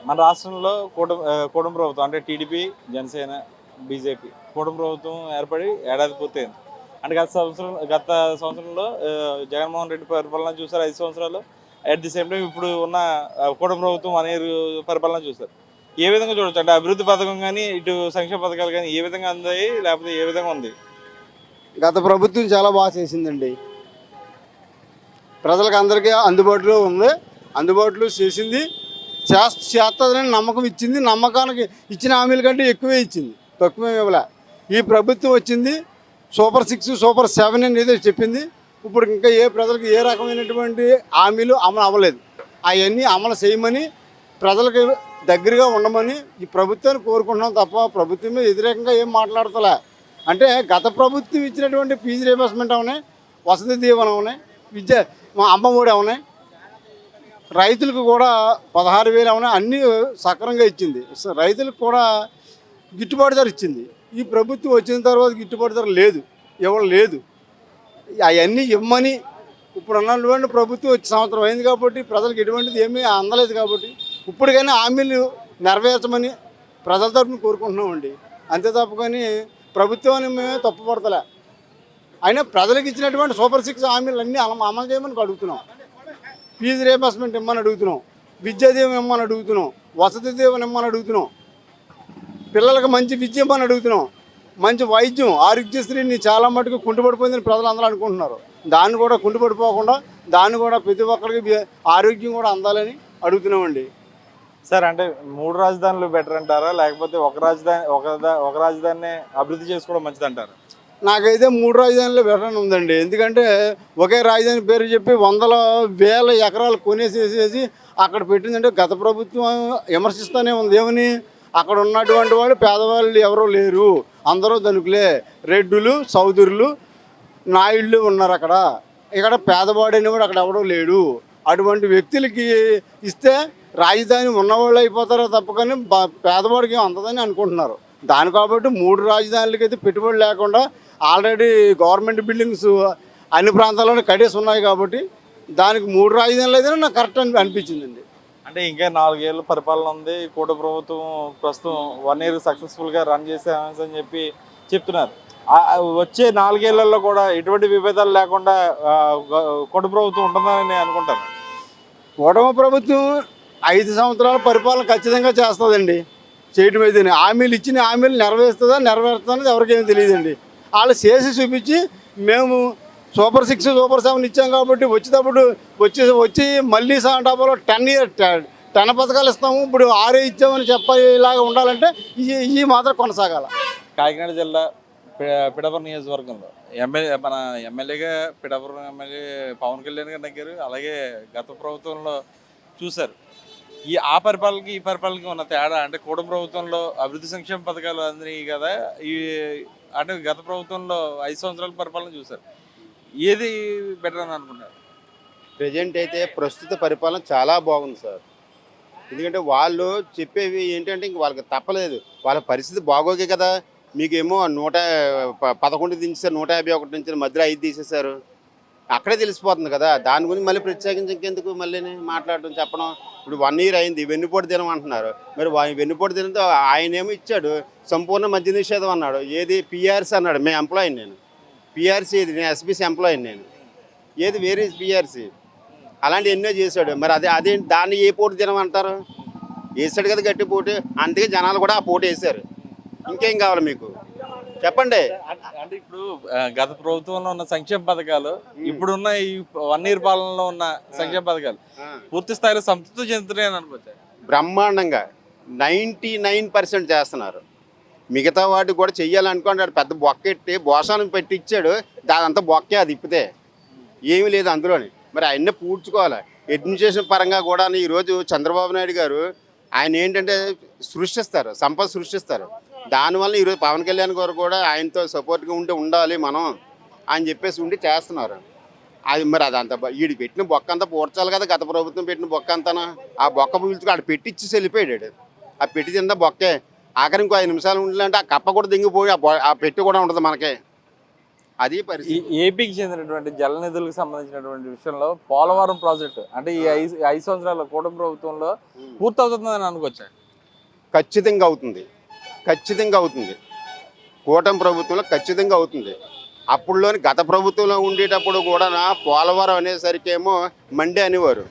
మన రాష్ట్రంలో కూటమి ప్రభుత్వం అంటే టీడీపీ, జనసేన, బీజేపీ కూటమి ప్రభుత్వం ఏర్పడి ఏడాది పూర్తయింది. అంటే గత సంవత్సరంలో జగన్మోహన్ రెడ్డి పరిపాలన చూసారు 5 సంవత్సరాలు. అట్ ది సేమ్ టైం ఇప్పుడు ఉన్న కూటమి ప్రభుత్వం 1 ఇయర్ పరిపాలన చూసారు. ఏ విధంగా చూడొచ్చు? అంటే అభివృద్ధి పథకం కానీ, ఇటు సంక్షేమ పథకాలు కానీ ఏ విధంగా అందాయి, లేకపోతే ఏ విధంగా ఉంది? గత ప్రభుత్వం చాలా బాగా చేసిందండి. ప్రజలకు అందరికీ అందుబాటులో ఉంది, అందుబాటులో చేసింది, చేస్తుందని నమ్మకం ఇచ్చింది. నమ్మకానికి ఇచ్చిన హామీల కంటే ఎక్కువే ఇచ్చింది, తక్కువే ఇవ్వలే. ఈ ప్రభుత్వం వచ్చింది సూపర్ 6, సూపర్ 7 అని ఏదో చెప్పింది. ఇప్పుడు ఇంకా ప్రజలకు ఏ రకమైనటువంటి హామీలు అమలు అవ్వలేదు. అవన్నీ అమలు చేయమని, ప్రజలకు దగ్గరగా ఉండమని ఈ ప్రభుత్వాన్ని కోరుకుంటున్నాం తప్ప ప్రభుత్వం మీద వ్యతిరేకంగా ఏం మాట్లాడతలే. అంటే గత ప్రభుత్వం ఇచ్చినటువంటి ఫీజు రీయింబర్స్మెంట్ అవునాయి, వసతి దీవెన అవునాయి, అమ్మఒడి అవునాయి, రైతులకు కూడా 16,000 అవునాయి, అన్నీ సక్రమంగా ఇచ్చింది. రైతులకు కూడా గిట్టుబాటు ధర ఇచ్చింది. ఈ ప్రభుత్వం వచ్చిన తర్వాత గిట్టుబాటు ధర లేదు, ఇవ్వడం లేదు. అవన్నీ ఇవ్వమని ఇప్పుడు ఉన్నటువంటి ప్రభుత్వం వచ్చి సంవత్సరం అయింది కాబట్టి ప్రజలకు ఎటువంటిది ఏమీ అందలేదు కాబట్టి ఇప్పటికైనా హామీలు నెరవేర్చమని ప్రజల తరఫున కోరుకుంటున్నామండి. అంతే తప్ప కానీ ప్రభుత్వాన్ని మేమే తప్పుపడతలే. అయినా ప్రజలకు ఇచ్చినటువంటి సూపర్ 6 హామీలు అన్నీ అమలు చేయమని అడుగుతున్నాం. ఫీజు రీయింబర్స్మెంట్ ఇమ్మని అడుగుతున్నాం, విద్యా దీవెన ఇమ్మని అడుగుతున్నాం, వసతి దీవెన ఇమ్మని అడుగుతున్నాం, పిల్లలకు మంచి విద్య ఇమ్మని అడుగుతున్నాం, మంచి వైద్యం ఆరోగ్యశ్రీని చాలా మటుకు కుంటుపడిపోయిందని ప్రజలు అందరూ అనుకుంటున్నారు. దాన్ని కూడా కుంటుపడిపోకుండా దాన్ని కూడా ప్రతి ఒక్కరికి ఆరోగ్యం కూడా అందాలని అడుగుతున్నామండి. సార్, అంటే 3 రాజధానులు బెటర్ అంటారా, లేకపోతే ఒక రాజధాని అభివృద్ధి చేసుకోవడం మంచిది అంటారా? నాకైతే 3 రాజధానులు బెటర్ అని ఉందండి. ఎందుకంటే ఒకే రాజధాని పేరు చెప్పి 100,000 ఎకరాలు కొనేసేసి అక్కడ పెట్టిందంటే గత ప్రభుత్వం విమర్శిస్తూనే ఉంది. ఏమని? అక్కడ ఉన్నటువంటి వాళ్ళు పేదవాళ్ళు ఎవరూ లేరు, అందరూ ధనికులే, రెడ్డులు, చౌదరులు, నాయుళ్ళు ఉన్నారు అక్కడ. ఇక్కడ పేదవాడు అనేవాడు అక్కడ ఎవడో లేడు. అటువంటి వ్యక్తులకి ఇస్తే రాజధాని ఉన్నవాళ్ళు అయిపోతారో తప్ప కానీ పేదవాడికి అందదని అనుకుంటున్నారు. దాని కాబట్టి 3 రాజధానులకైతే పెట్టుబడి లేకుండా ఆల్రెడీ గవర్నమెంట్ బిల్డింగ్స్ అన్ని ప్రాంతాల్లోనే కట్టేసి ఉన్నాయి కాబట్టి దానికి 3 రాజధానులు అయితే నాకు కరెక్ట్ అనిపించిందండి. అంటే ఇంకా 4 ఏళ్ళ పరిపాలన ఉంది. కూటమి ప్రభుత్వం ప్రస్తుతం 1 ఇయర్ సక్సెస్ఫుల్గా రన్ చేసామని చెప్పి చెప్తున్నారు. వచ్చే 4 ఏళ్లలో కూడా ఎటువంటి విభేదాలు లేకుండా కూటమి ప్రభుత్వం ఉంటుందని నేను అనుకుంటాను. కూటమి ప్రభుత్వం 5 సంవత్సరాల పరిపాలన ఖచ్చితంగా చేస్తుందండి. చేయటం అయితే హామీలు ఇచ్చిన హామీలు నెరవేరుతుందని ఎవరికేమీ తెలియదండి. వాళ్ళు చేసి చూపించి మేము సూపర్ 6, సూపర్ 7 ఇచ్చాం కాబట్టి వచ్చి మళ్ళీ డాబాలో 10 పథకాలు ఇస్తాము, ఇప్పుడు 6 ఇచ్చామని చెప్పేలాగా ఉండాలంటే ఈ మాత్రం కొనసాగాల. కాకినాడ జిల్లా పిఠాపురం నియోజకవర్గంలో మన ఎమ్మెల్యేగా పిఠాపురం ఎమ్మెల్యే పవన్ కళ్యాణ్ గారు నెగ్గారు. అలాగే గత ప్రభుత్వంలో చూశారు. ఆ పరిపాలనకి ఈ పరిపాలనకి ఉన్న తేడా అంటే కూటమి ప్రభుత్వంలో అభివృద్ధి సంక్షేమ పథకాలు అందినాయి కదా, అంటే గత ప్రభుత్వంలో 5 సంవత్సరాల పరిపాలన చూశారు. ఏది బెటర్ అని అనుకున్నారు? ప్రజెంట్ అయితే ప్రస్తుత పరిపాలన చాలా బాగుంది సార్. ఎందుకంటే వాళ్ళు చెప్పేవి ఏంటంటే ఇంక వాళ్ళకి తప్పలేదు, వాళ్ళ పరిస్థితి బాగోగే కదా. మీకేమో 111 దించేసారు, 151 నుంచి మధ్యలో 5 తీసేశారు. అక్కడే తెలిసిపోతుంది కదా. దాని గురించి మళ్ళీ ప్రత్యేకించి ఇంకెందుకు మళ్ళీ మాట్లాడడం చెప్పడం. ఇప్పుడు 1 ఇయర్ అయింది, వెన్నుపోటు దినం అంటున్నారు. మరి వెన్నుపోటు దినంతో ఆయన ఏమో ఇచ్చాడు, సంపూర్ణ మద్య నిషేధం అన్నాడు. ఏది పిఆర్సీ అన్నాడు. మేము ఎంప్లాయీని, నేను పిఆర్సీ, ఇది నేను ఎస్బీసీ ఎంప్లాయీని నేను. ఏది వేరే పిఆర్సీ, అలాంటి ఎన్నో చేశాడు. మరి అదే దాన్ని ఏ పోటీ దినం అంటారు? వేసాడు కదా గట్టి పోటీ, అందుకే జనాలు కూడా ఆ పోటీ వేశారు. ఇంకేం కావాలి మీకు చెప్పండి. అంటే ఇప్పుడు గత ప్రభుత్వంలో ఉన్న సంక్షేమ పథకాలు, ఇప్పుడున్న ఈ 1 ఇయర్ పాలనలో ఉన్న సంక్షేమ పథకాలు పూర్తి స్థాయిలో సంతృప్తి చెందుతున్నాయని అనుకోవచ్చు. బ్రహ్మాండంగా 99% చేస్తున్నారు. మిగతా వాటికి కూడా చెయ్యాలనుకోండి. పెద్ద బొక్కెట్టి భోషాలను పెట్టించాడు, దాదంతా బొక్కే, అది ఇప్పితే ఏమీ లేదు అందులోని. మరి అవన్నీ పూడ్చుకోవాలి. అడ్మినిస్ట్రేషన్ పరంగా కూడా ఈరోజు చంద్రబాబు నాయుడు గారు ఆయన ఏంటంటే సంపద సృష్టిస్తారు. దానివల్ల ఈరోజు పవన్ కళ్యాణ్ గారు కూడా ఆయనతో సపోర్ట్గా ఉండాలి మనం అని చెప్పేసి చేస్తున్నారు. అది మరి అదంతా వీడు పెట్టిన బొక్క అంతా పూడ్చాలి కదా. గత ప్రభుత్వం పెట్టిన బొక్క అంతా ఆ బొక్క పీల్చుకు ఆడు పెట్టిచ్చి వెళ్ళిపోయాడు. ఆ పెట్టి తిందా బొక్కే. ఆఖరి ఇంకో 5 నిమిషాలు ఉండాలంటే ఆ కప్ప కూడా దింగిపోయి ఆ పెట్టి కూడా ఉంటుంది మనకే. అది పరిస్థితి. ఏపీకి చెందినటువంటి జల నిధులకు సంబంధించినటువంటి విషయంలో పోలవరం ప్రాజెక్టు అంటే ఈ 5 సంవత్సరాల కూటమి ప్రభుత్వంలో పూర్తవుతుందని అనుకోవచ్చా? ఖచ్చితంగా అవుతుంది, ఖచ్చితంగా అవుతుంది. కూటమి ప్రభుత్వంలో ఖచ్చితంగా అవుతుంది. అప్పుడులోని గత ప్రభుత్వంలో ఉండేటప్పుడు కూడా పోలవరం అనేసరికి ఏమో మండే అనేవారు.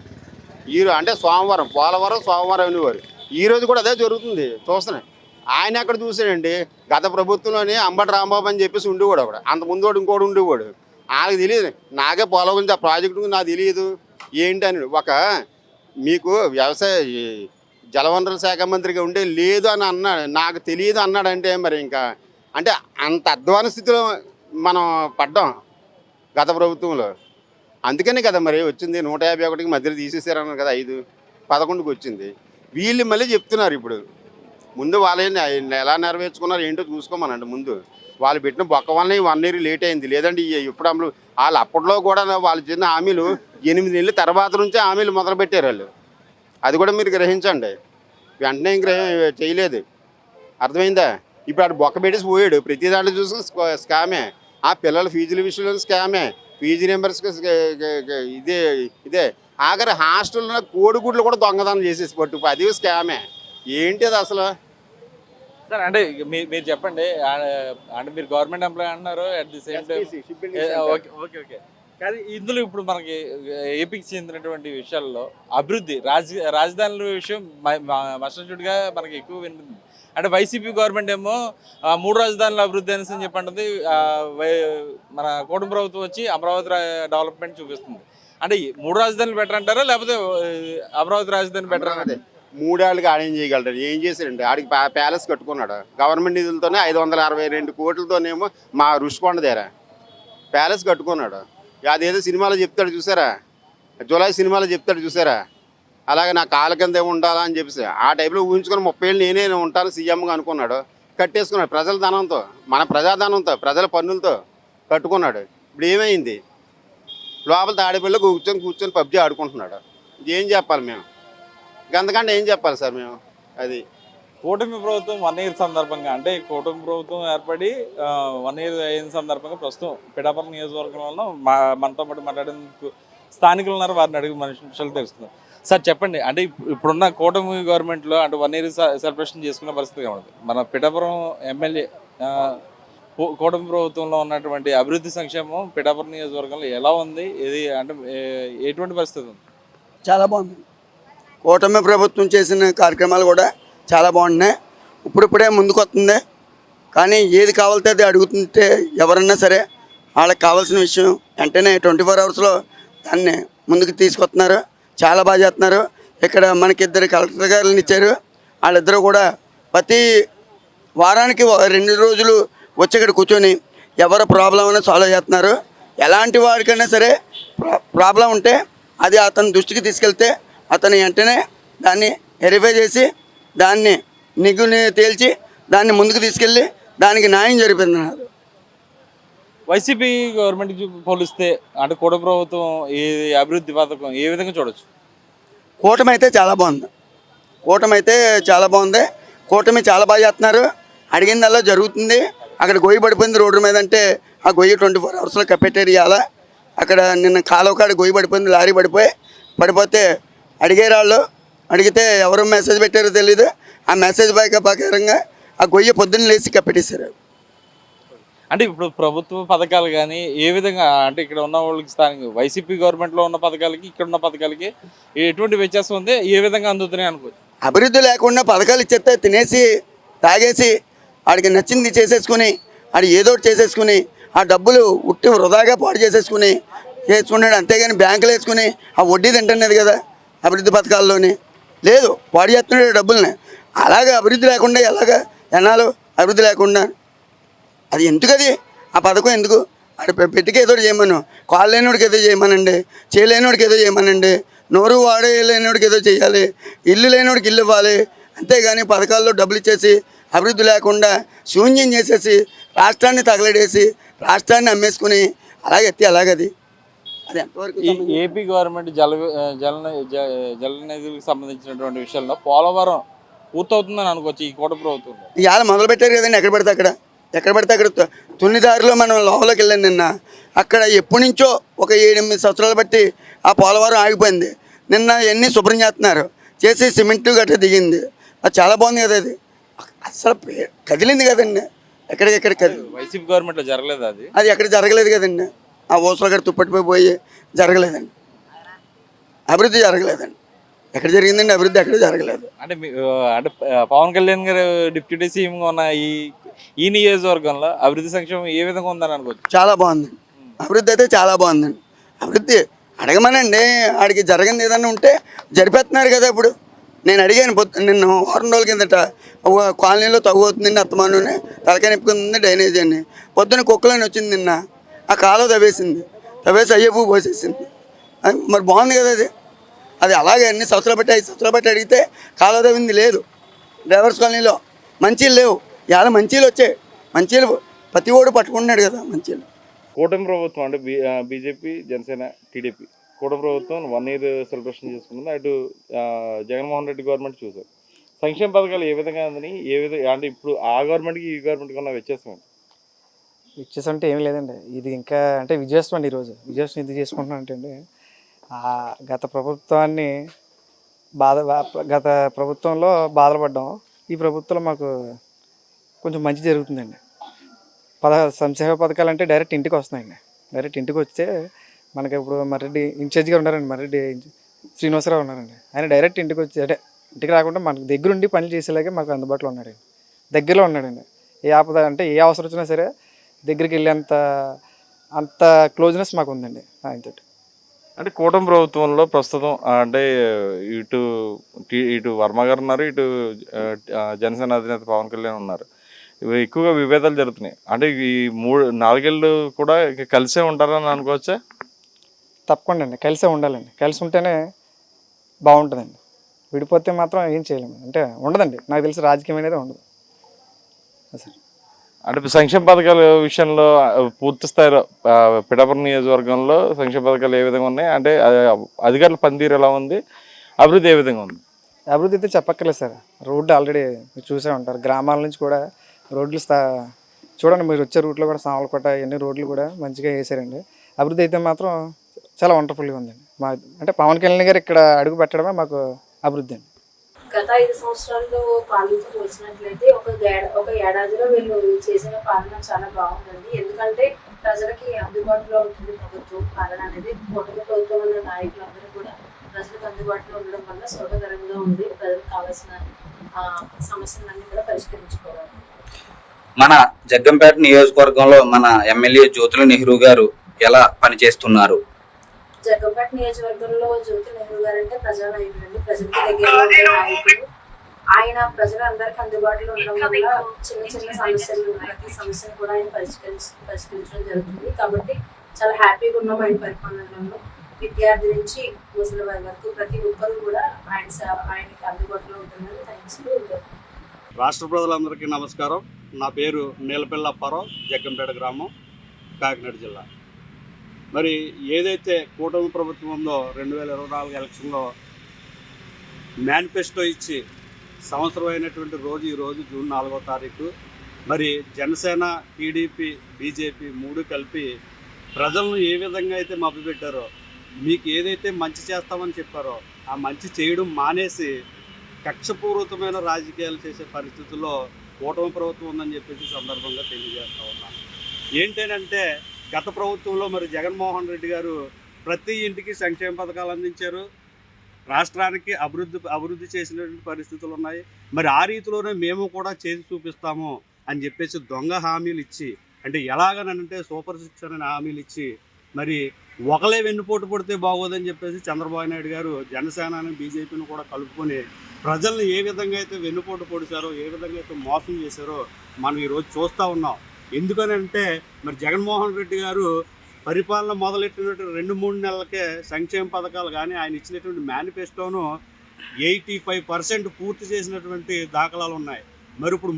అంటే సోమవారం, పోలవరం సోమవారం అనేవారు. ఈరోజు కూడా అదే జరుగుతుంది చూస్తున్నాయి. ఆయన ఎక్కడ చూసాడండి, గత ప్రభుత్వంలోనే అంబటి రాంబాబు అని చెప్పేసి ఉండేవాడు అక్కడ. అంతకుముందు వాడు ఇంకోటి ఉండేవాడు. వాళ్ళకి తెలియదు, నాకే పోలవరం గురించి ఆ ప్రాజెక్టు గురించి నాకు తెలియదు ఏంటి అని. మీకు వ్యవసాయ జలవనరుల శాఖ మంత్రిగా ఉండే లేదు అని అన్నాడు, నాకు తెలియదు అన్నాడంటే మరి ఇంకా అంటే అంత అధ్వాన స్థితిలో మనం పడ్డాం గత ప్రభుత్వంలో. అందుకనే కదా మరి వచ్చింది 151కి మధ్యలో తీసేసారన్నారు కదా, 5-11కి వచ్చింది. వీళ్ళు మళ్ళీ చెప్తున్నారు ఇప్పుడు. ముందు వాళ్ళని ఎలా నెరవేర్చుకున్నారు ఏంటో చూసుకోమనండి. ముందు వాళ్ళు పెట్టిన బొక్క వల్ల 1 year లేట్ అయింది. లేదంటే ఇప్పుడు అమలు వాళ్ళు అప్పట్లో కూడా వాళ్ళు చిన్న హామీలు 8 నెలల తర్వాత నుంచే హామీలు మొదలుపెట్టారు వాళ్ళు. అది కూడా మీరు గ్రహించండి. వెంటనే చేయలేదు, అర్థమైందా? ఇప్పుడు ఆడు బొక్క పెట్టేసి పోయాడు. ప్రతి దాంట్లో చూసుకుని స్కామే. ఆ పిల్లల ఫీజుల విషయంలో స్కామే, ఫీజు రింబర్స్ ఇదే ఆఖరి హాస్టల్లో కోడిగుడ్లు కూడా దొంగతనం చేసేసి పట్టు, అది స్కామే. ఏంటి అది అసలు? సార్ అంటే మీరు చెప్పండి, అంటే మీరు గవర్నమెంట్ ఎంప్లాయీ అంటున్నారు, at the same time okay okay okay కానీ ఇందులో ఇప్పుడు మనకి ఏపీకి చెందినటువంటి విషయాల్లో అభివృద్ధి రాజధానుల విషయం మస్టర్చుడ్గా మనకి ఎక్కువ వినిపిస్తుంది. అంటే వైసీపీ గవర్నమెంట్ ఏమో 3 రాజధానుల అభివృద్ధి అని చెప్పంటుంది. మన కూటమి ప్రభుత్వం వచ్చి అమరావతి డెవలప్మెంట్ చూపిస్తుంది. అంటే 3 రాజధానులు బెటర్ అంటారా లేకపోతే అమరావతి రాజధాని బెటర్ అన్నది? 3 ఏళ్ళకి ఆడేం చేయగలరు? ఏం చేశారండి? ఆడికి ప్యాలెస్ కట్టుకున్నాడు గవర్నమెంట్ నిధులతోనే. 562 కోట్లతోనేమో మా రుషికొండ దగ్గర ప్యాలెస్ కట్టుకున్నాడు. అదేదో సినిమాలో చెప్తాడు చూసారా, జులై సినిమాలో చెప్తాడు చూసారా, అలాగే నా కాళ్ళ కింద ఉండాలా అని చెప్పేసి ఆ టైప్లో ఊహించుకొని 30 ఏళ్ళు నేనే ఉంటాను సీఎంగా అనుకున్నాడు. కట్టేసుకున్నాడు ప్రజల ధనంతో, మన ప్రజాధనంతో, ప్రజల పన్నులతో కట్టుకున్నాడు. ఇప్పుడు ఏమైంది? లోపల తాడేపల్లిలో కూర్చొని పబ్జీ ఆడుకుంటున్నాడు. ఏం చెప్పాలి మేము? అంతకంటే ఏం చెప్పాలి సార్ మేము? అది కూటమి ప్రభుత్వం 1 year సందర్భంగా, అంటే కూటమి ప్రభుత్వం ఏర్పడి 1 year అయిన సందర్భంగా ప్రస్తుతం పిఠాపురం నియోజకవర్గంలో మనతో పాటు మాట్లాడేందుకు స్థానికులు ఉన్నారు. వారిని అడిగి మనుషులు తెలుస్తుంది. సార్ చెప్పండి, అంటే ఇప్పుడున్న కూటమి గవర్నమెంట్లో అంటే 1 year సెలబ్రేషన్ చేసుకున్న పరిస్థితి కావాలి. మన పిఠాపురం ఎమ్మెల్యే కూటమి ప్రభుత్వంలో ఉన్నటువంటి అభివృద్ధి సంక్షేమం పిఠాపురం నియోజకవర్గంలో ఎలా ఉంది? ఇది అంటే ఎటువంటి పరిస్థితి ఉంది? చాలా బాగుంది. కూటమి ప్రభుత్వం చేసిన కార్యక్రమాలు కూడా చాలా బాగున్నాయి. ఇప్పుడిప్పుడే ముందుకు వస్తుంది. కానీ ఏది కావాలితే అది అడుగుతుంటే ఎవరన్నా సరే వాళ్ళకి కావాల్సిన విషయం వెంటనే 24 hours దాన్ని ముందుకు తీసుకొస్తున్నారు. చాలా బాగా చేస్తున్నారు. ఇక్కడ మనకి 2 కలెక్టర్ గారులను ఇచ్చారు. వాళ్ళిద్దరూ కూడా ప్రతి వారానికి 2 రోజులు వచ్చి ఇక్కడ కూర్చొని ఎవరి ప్రాబ్లం అయినా సాల్వ్ చేస్తున్నారు. ఎలాంటి వాడికైనా సరే ప్రాబ్లం ఉంటే అది అతని దృష్టికి తీసుకెళ్తే అతను వెంటనే దాన్ని వెరిఫై చేసి దాన్ని నిగ్గుని తేల్చి దాన్ని ముందుకు తీసుకెళ్ళి దానికి న్యాయం జరిపిస్తున్నారు. వైసీపీ గవర్నమెంట్కి పోలిస్తే అంటే కూటమి ప్రభుత్వం ఈ అభివృద్ధి పథకం ఏ విధంగా చూడొచ్చు? కూటమి అయితే చాలా బాగుంది. కూటమి చాలా బాగా చేస్తున్నారు. అడిగిందల్లా జరుగుతుంది. అక్కడ గొయ్యి పడిపోయింది రోడ్డు మీద అంటే ఆ గొయ్యి 24 hours కప్పెట్టారు. ఇవాళ అక్కడ నిన్న కాలువ కాడ గొయ్యి పడిపోయింది, లారీ పడిపోతే అడిగారు. వాళ్ళు అడిగితే ఎవరు మెసేజ్ పెట్టారో తెలీదు. ఆ మెసేజ్ ప్రకారంగా ఆ గొయ్యి పొద్దున్న లేచి కప్పెట్టేశారు. అంటే ఇప్పుడు ప్రభుత్వ పథకాలు కానీ ఏ విధంగా అంటే ఇక్కడ ఉన్న వాళ్ళకి స్థానిక వైసీపీ గవర్నమెంట్లో ఉన్న పథకాలకి ఇక్కడ ఉన్న పథకాలకి ఎటువంటి వ్యత్యాసం ఉంది? ఏ విధంగా అందుతున్నాయి అనుకోవచ్చు? అభివృద్ధి లేకుండా పథకాలు ఇచ్చేస్తే తినేసి తాగేసి వాడికి నచ్చింది చేసేసుకుని వాడు ఏదోటి చేసేసుకుని ఆ డబ్బులు ఉట్టి వృధాగా పాడు చేసుకున్నాడు. అంతేగాని బ్యాంకులు వేసుకుని ఆ వడ్డీ తింటున్నది కదా అభివృద్ధి పథకాల్లోని. లేదు, పాడు చేస్తున్నాడు డబ్బుల్ని. అలాగే అభివృద్ధి లేకుండా ఎలాగా ఎన్నాళ్ళు అభివృద్ధి లేకుండా అది ఎందుకది? ఆ పథకం ఎందుకు? అది పెట్టికి ఏదో చేయమను, కాళ్ళు లేనివాడికి ఏదో చేయమనండి, చేయలేనివాడికి ఏదో చేయమనండి, నోరు వాడలేనివాడికి ఏదో చేయాలి, ఇల్లు లేనివాడికి ఇల్లు ఇవ్వాలి. అంతేగాని పథకాల్లో డబ్బులు ఇచ్చేసి అభివృద్ధి లేకుండా శూన్యం చేసేసి రాష్ట్రాన్ని తగలడేసి రాష్ట్రాన్ని అమ్మేసుకుని అలాగది అది ఎంతవరకు? ఏపీ గవర్నమెంట్ జల నిధులకు సంబంధించినటువంటి విషయంలో పోలవరం పూర్తవుతుందని అనుకోవచ్చు ఈ కూటమి ప్రభుత్వంలో. ఇవాళ మొదలు పెట్టారు కదండి, ఎక్కడ పడితే అక్కడ ఎక్కడ పడితే అక్కడ తొలిదారిలో మనం లోపలికి వెళ్ళాం నిన్న. అక్కడ ఎప్పటి నుంచో ఒక 7-8 సంవత్సరాలు బట్టి ఆ పోలవరం ఆగిపోయింది. నిన్న ఎన్ని శుభ్రం చేస్తున్నారు, చేసి సిమెంట్ గట్రా దిగింది. అది చాలా బాగుంది కదా. అది అసలు కదిలింది కదండి, ఎక్కడికెక్కడ కదిలింది. వైసీపీ గవర్నమెంట్లో జరగలేదు అది. అది ఎక్కడ జరగలేదు కదండి. ఆ ఊసలు గట్రా తుప్పటిపోయి జరగలేదండి, అభివృద్ధి జరగలేదండి. ఎక్కడ జరిగిందండి అభివృద్ధి? ఎక్కడ జరగలేదు. అంటే అంటే పవన్ కళ్యాణ్ గారు డిప్యూటీ సీఎంగా ఉన్న ఈ నియోజకవర్గంలో అభివృద్ధి సంక్షేమం ఏ విధంగా ఉందని అనుకోవచ్చు? చాలా బాగుందండి అభివృద్ధి, అయితే చాలా బాగుందండి అభివృద్ధి. అడగమనండి, ఆడికి జరగని ఏదన్నా ఉంటే జరిపేస్తున్నారు కదా. ఇప్పుడు నేను అడిగాను నిన్న వారం రోజుల కిందట, కాలనీలో తగ్గుతుందండి, అత్తమానునే తలకాయ నిప్పుకుంది డ్రైనేజ్ అని. పొద్దున్న కుక్కలని వచ్చింది నిన్న, ఆ కాలువ తవ్వేసి అయ్యపు పోసేసింది. మరి బాగుంది కదా అది. అది అలాగే అన్ని సంవత్సరాలు బట్టి 5 సంవత్సరాలు బట్టి అడిగితే కాలువ తవ్వింది లేదు. డ్రైవర్స్ కాలనీలో మంచీలు లేవు, ఇవాళ మంచీలు వచ్చాయి. మంచీలు ప్రతి ఓడు పట్టుకుంటున్నాడు కదా మంచీలు. కూటమి ప్రభుత్వం అంటే బీజేపీ, జనసేన, టీడీపీ కూటమి ప్రభుత్వం 1 year సెలబ్రేషన్ చేసుకుంటుంది. అటు జగన్మోహన్ రెడ్డి గవర్నమెంట్ చూసారు. సంక్షేమ పథకాలు ఏ విధంగా ఉందని, ఏ విధంగా అంటే ఇప్పుడు ఆ గవర్నమెంట్కి ఈ గవర్నమెంట్కి ఉన్న వ్యత్యాసం ఏంటి? వ్యత్యాసం అంటే ఏం లేదండి. ఇది ఇంకా అంటే విజయోత్సవం అండి. ఈరోజు విజయోత్సవం ఎందుకు చేసుకుంటున్నాం అంటే అండి, గత ప్రభుత్వాన్ని గత ప్రభుత్వంలో బాధపడ్డాం. ఈ ప్రభుత్వంలో మాకు కొంచెం మంచి జరుగుతుందండి. సంక్షేమ పథకాలు అంటే డైరెక్ట్ ఇంటికి వస్తున్నాయండి. డైరెక్ట్ ఇంటికి వస్తే మనకి ఇప్పుడు మర్రెడ్డి ఇన్ఛార్జిగా ఉన్నారండి, మర్రెడ్డి శ్రీనివాసరావు ఉన్నారండి. ఆయన డైరెక్ట్ ఇంటికి వచ్చి అంటే ఇంటికి రాకుండా మనకు దగ్గరుండి పనులు చేసేలాగే మాకు అందుబాటులో ఉన్నాడండి. దగ్గరలో ఉన్నాడండి. ఏ ఆపద అంటే ఏ అవసరం వచ్చినా సరే దగ్గరికి వెళ్ళేంత అంత క్లోజ్నెస్ మాకు ఉందండి ఆయనతో. అంటే కూటమి ప్రభుత్వంలో ప్రస్తుతం అంటే ఇటు వర్మ గారు ఉన్నారు, ఇటు జనసేన అధినేత పవన్ కళ్యాణ్ ఉన్నారు. ఇవి ఎక్కువగా విభేదాలు జరుగుతున్నాయి. అంటే ఈ 4 ఏళ్ళు కూడా కలిసే ఉంటారని అనుకోవచ్చా? తప్పకుండా అండి, కలిసే ఉండాలండి. కలిసి ఉంటేనే బాగుంటుందండి. విడిపోతే మాత్రం ఏం చేయలేము, అంటే ఉండదండి. నాకు తెలిసి రాజకీయం అనేది ఉండదు సార్. అంటే సంక్షేమ పథకాల విషయంలో పూర్తి స్థాయిలో పిఠాపురం నియోజకవర్గంలో సంక్షేమ పథకాలు ఏ విధంగా ఉన్నాయి, అంటే అధికారుల పనితీరు ఎలా ఉంది, అభివృద్ధి ఏ విధంగా ఉంది? అభివృద్ధి అయితే చెప్పక్కర్లేదు సార్. రోడ్డు ఆల్రెడీ మీరు చూసే ఉంటారు. గ్రామాల నుంచి కూడా రోడ్లు చూడండి, మీరు వచ్చే రూట్లో కూడా సామలకోట ఎన్ని రోడ్లు కూడా మంచిగా వేసారండి. అభివృద్ధి అయితే మాత్రం చాలా వండర్ఫుల్గా ఉందండి. అంటే పవన్ కళ్యాణ్ గారు ఇక్కడ అడుగు పెట్టడమే మాకు అభివృద్ధి అండి. గత 5 సంవత్సరాల్లో పాలనతో పోల్చినట్లయితే ఒక ఏడాదిలో వీళ్ళు చేసిన పాలన చాలా బాగుందండి. ఎందుకంటే ప్రజలకి అందుబాటులో ఉంటుంది ప్రభుత్వం పాలన అనేది. కూటమి ప్రభుత్వం ఉన్న నాయకులందరూ కూడా ప్రజలకు అందుబాటులో ఉండడం వల్ల సులభతరంగా ఉంది. ప్రజలకు కావాల్సిన సమస్యలన్నీ కూడా పరిష్కరించుకోవాలి. మన జగ్గంపేట నియోజకవర్గంలో మన ఎమ్మెల్యే జ్యోతుల నెహ్రూ గారు ఎలా పనిచేస్తున్నారు? జగ్గంపేట నియోజకవర్గంలో జ్యోతి నెహ్రూ గారు అంటే ప్రజానాయకుడు అండి. ప్రజలకి దగ్గరలో ఉండే నాయకుడు ఆయన. ప్రజలందరికీ అందుబాటులో ఉండడం వల్ల చిన్న చిన్న సమస్యలు ప్రతి సమస్యను కూడా ఆయన పరిష్కరించడం జరుగుతుంది. కాబట్టి చాలా హ్యాపీగా ఉన్నాం ఆయన పరిపాలనలో. విద్యార్థి నుంచి ముసలి వారి వరకు ప్రతి ఒక్కరు కూడా ఆయనకి అందుబాటులో ఉంటుందని థ్యాంక్స్. రాష్ట్ర ప్రజలందరికీ నమస్కారం. నా పేరు నీలపిల్ల అప్పారావు, జగ్గంపేట గ్రామం, కాకినాడ జిల్లా. మరి ఏదైతే కూటమి ప్రభుత్వం ఉందో 2024 ఎలక్షన్లో మేనిఫెస్టో ఇచ్చి సంవత్సరం అయినటువంటి రోజు ఈరోజు జూన్ 4వ తారీఖు మరి జనసేన, టీడీపీ, బీజేపీ 3 కలిపి ప్రజలను ఏ విధంగా అయితే మభ్యపెట్టారో, మీకు ఏదైతే మంచి చేస్తామని చెప్పారో ఆ మంచి చేయడం మానేసి కక్షపూరితమైన రాజకీయాలు చేసే పరిస్థితుల్లో కూటమి ప్రభుత్వం ఉందని చెప్పేసి సందర్భంగా తెలియజేస్తా ఉన్నాను. ఏంటంటే గత ప్రభుత్వంలో మరి జగన్మోహన్ రెడ్డి గారు ప్రతి ఇంటికి సంక్షేమ పథకాలు అందించారు. రాష్ట్రానికి అభివృద్ధి చేసినటువంటి పరిస్థితులు ఉన్నాయి. మరి ఆ రీతిలోనే మేము కూడా చేసి చూపిస్తాము అని చెప్పేసి దొంగ హామీలు ఇచ్చి, అంటే ఎలాగనంటే సూపర్ 6 అనే హామీలు ఇచ్చి మరి ఒకలే వెన్నుపోటు పడితే బాగోదని చెప్పేసి చంద్రబాబు నాయుడు గారు జనసేనని, బీజేపీని కూడా కలుపుకొని ప్రజల్ని ఏ విధంగా అయితే వెన్నుపోటు పొడిచారో, ఏ విధంగా అయితే మోసం చేశారో మనం ఈరోజు చూస్తూ ఉన్నాం. ఎందుకనంటే మరి జగన్మోహన్ రెడ్డి గారు పరిపాలన మొదలెట్టినటువంటి 2-3 నెలలకే సంక్షేమ పథకాలు కానీ ఆయన ఇచ్చినటువంటి మేనిఫెస్టోను 85% పూర్తి చేసినటువంటి దాఖలాలు ఉన్నాయి. మరి ఇప్పుడు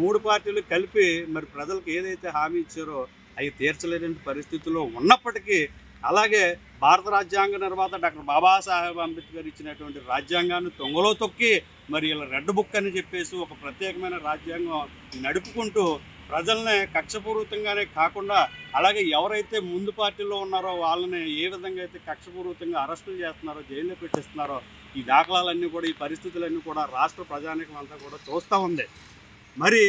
మూడు పార్టీలు కలిపి మరి ప్రజలకు ఏదైతే హామీ ఇచ్చారో అవి తీర్చలేని పరిస్థితుల్లో ఉన్నప్పటికీ, అలాగే భారత రాజ్యాంగ నిర్మాత డాక్టర్ బాబాసాహెబ్ అంబేద్కర్ ఇచ్చినటువంటి రాజ్యాంగాన్ని తొంగలో తొక్కి మరి ఇలా రెడ్ బుక్ అని చెప్పేసి ఒక ప్రత్యేకమైన రాజ్యాంగం నడుపుకుంటూ ప్రజల్ని కక్షపూర్వకంగానే కాకుండా అలాగే ఎవరైతే ముందు పార్టీలో ఉన్నారో వాళ్ళని ఏ విధంగా అయితే కక్షపూర్వకంగా అరెస్టులు చేస్తున్నారో, జైల్లో పెట్టిస్తున్నారో, ఈ దాఖలాలన్నీ కూడా, ఈ పరిస్థితులన్నీ కూడా రాష్ట్ర ప్రజానీకం అంతా కూడా చూస్తూ ఉంది. మరి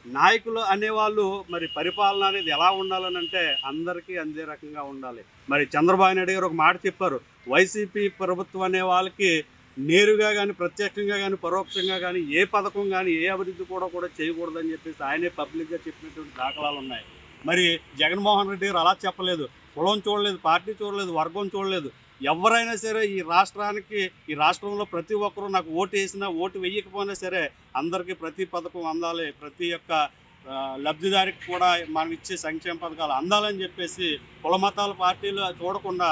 నాయకులు అనేవాళ్ళు మరి పరిపాలన అనేది ఎలా ఉండాలని అంటే అందరికీ అందే రకంగా ఉండాలి. మరి చంద్రబాబు నాయుడు గారు ఒక మాట చెప్పారు, వైసీపీ ప్రభుత్వం అనే వాళ్ళకి నేరుగా కానీ, ప్రత్యక్షంగా కానీ, పరోక్షంగా కానీ ఏ పథకం కానీ, ఏ అభివృద్ధి కూడా చేయకూడదని చెప్పేసి ఆయనే పబ్లిక్గా చెప్పినటువంటి దాఖలాలు ఉన్నాయి. మరి జగన్మోహన్ రెడ్డి గారు అలా చెప్పలేదు. కులం చూడలేదు, పార్టీ చూడలేదు, వర్గం చూడలేదు. ఎవరైనా సరే ఈ రాష్ట్రానికి, ఈ రాష్ట్రంలో ప్రతి ఒక్కరూ నాకు ఓటు వేసినా, ఓటు వేయకపోయినా సరే అందరికీ ప్రతి పథకం అందాలి, ప్రతి ఒక్క లబ్ధిదారికి కూడా మనం ఇచ్చే సంక్షేమ పథకాలు అందాలని చెప్పేసి కుల మతాల పార్టీలు చూడకుండా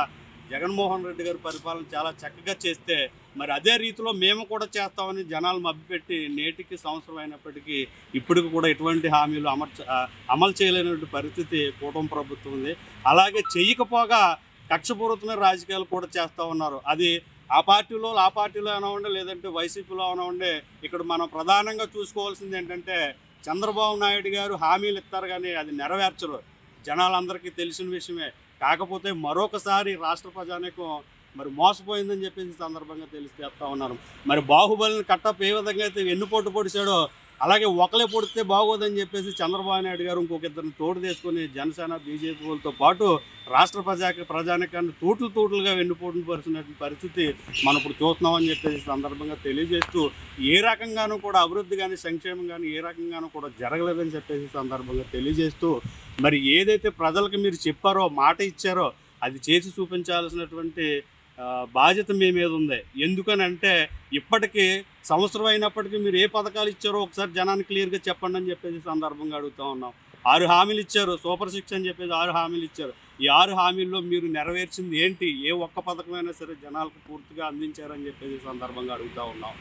జగన్మోహన్ రెడ్డి గారి పరిపాలన చాలా చక్కగా చేస్తే, మరి అదే రీతిలో మేము కూడా చేస్తామని జనాలు మభ్యపెట్టి నేటికి సంవత్సరం అయినప్పటికీ ఇప్పటికి కూడా ఎటువంటి హామీలు అమలు చేయలేనటువంటి పరిస్థితి కూటమి ప్రభుత్వం ఉంది. అలాగే చేయకపోగా కక్షపూరితమైన రాజకీయాలు కూడా చేస్తూ ఉన్నారు. అది ఆ పార్టీలో అనవండి, లేదంటే వైసీపీలో అనవండి. ఇక్కడ మనం ప్రధానంగా చూసుకోవాల్సింది ఏంటంటే చంద్రబాబు నాయుడు గారు హామీలు ఇస్తారు కానీ అది నెరవేర్చరు. జనాలందరికీ తెలిసిన విషయమే. కాకపోతే మరొకసారి రాష్ట్ర ప్రజానీకం మరి మోసపోయిందని చెప్పేసి సందర్భంగా తెలియజేస్తూ ఉన్నారు. మరి బాహుబలిని కట్టప్ ఏ విధంగా అయితే వెన్నుపోటు పొడిచాడో అలాగే ఒకలే పొడితే బాగోదని చెప్పేసి చంద్రబాబు నాయుడు గారు ఇంకొక ఇద్దరిని తోడు తీసుకుని జనసేన, బీజేపీ వాళ్ళతో పాటు రాష్ట్ర ప్రజానీకాన్ని తూట్లుగా వెన్నుపోటు పరిచినటువంటి పరిస్థితి మనం ఇప్పుడు చూస్తున్నామని చెప్పేసి సందర్భంగా తెలియజేస్తూ, ఏ రకంగానూ కూడా అభివృద్ధి కానీ, సంక్షేమం కానీ ఏ రకంగానూ కూడా జరగలేదని చెప్పేసి సందర్భంగా తెలియజేస్తూ, మరి ఏదైతే ప్రజలకు మీరు చెప్పారో, మాట ఇచ్చారో అది చేసి చూపించాల్సినటువంటి బాధ్యత మీ మీద ఉంది. ఎందుకనంటే ఇప్పటికీ సంవత్సరం అయినప్పటికీ మీరు ఏ పథకాలు ఇచ్చారో ఒకసారి జనానికి క్లియర్గా చెప్పండి అని చెప్పేసి సందర్భంగా అడుగుతూ ఉన్నాం. 6 హామీలు ఇచ్చారు, సూపర్ 6 అని చెప్పేసి 6 హామీలు ఇచ్చారు. ఈ 6 హామీల్లో మీరు నెరవేర్చింది ఏంటి? ఏ ఒక్క పథకమైనా సరే జనాలకు పూర్తిగా అందించారని చెప్పేసి సందర్భంగా అడుగుతూ ఉన్నాం.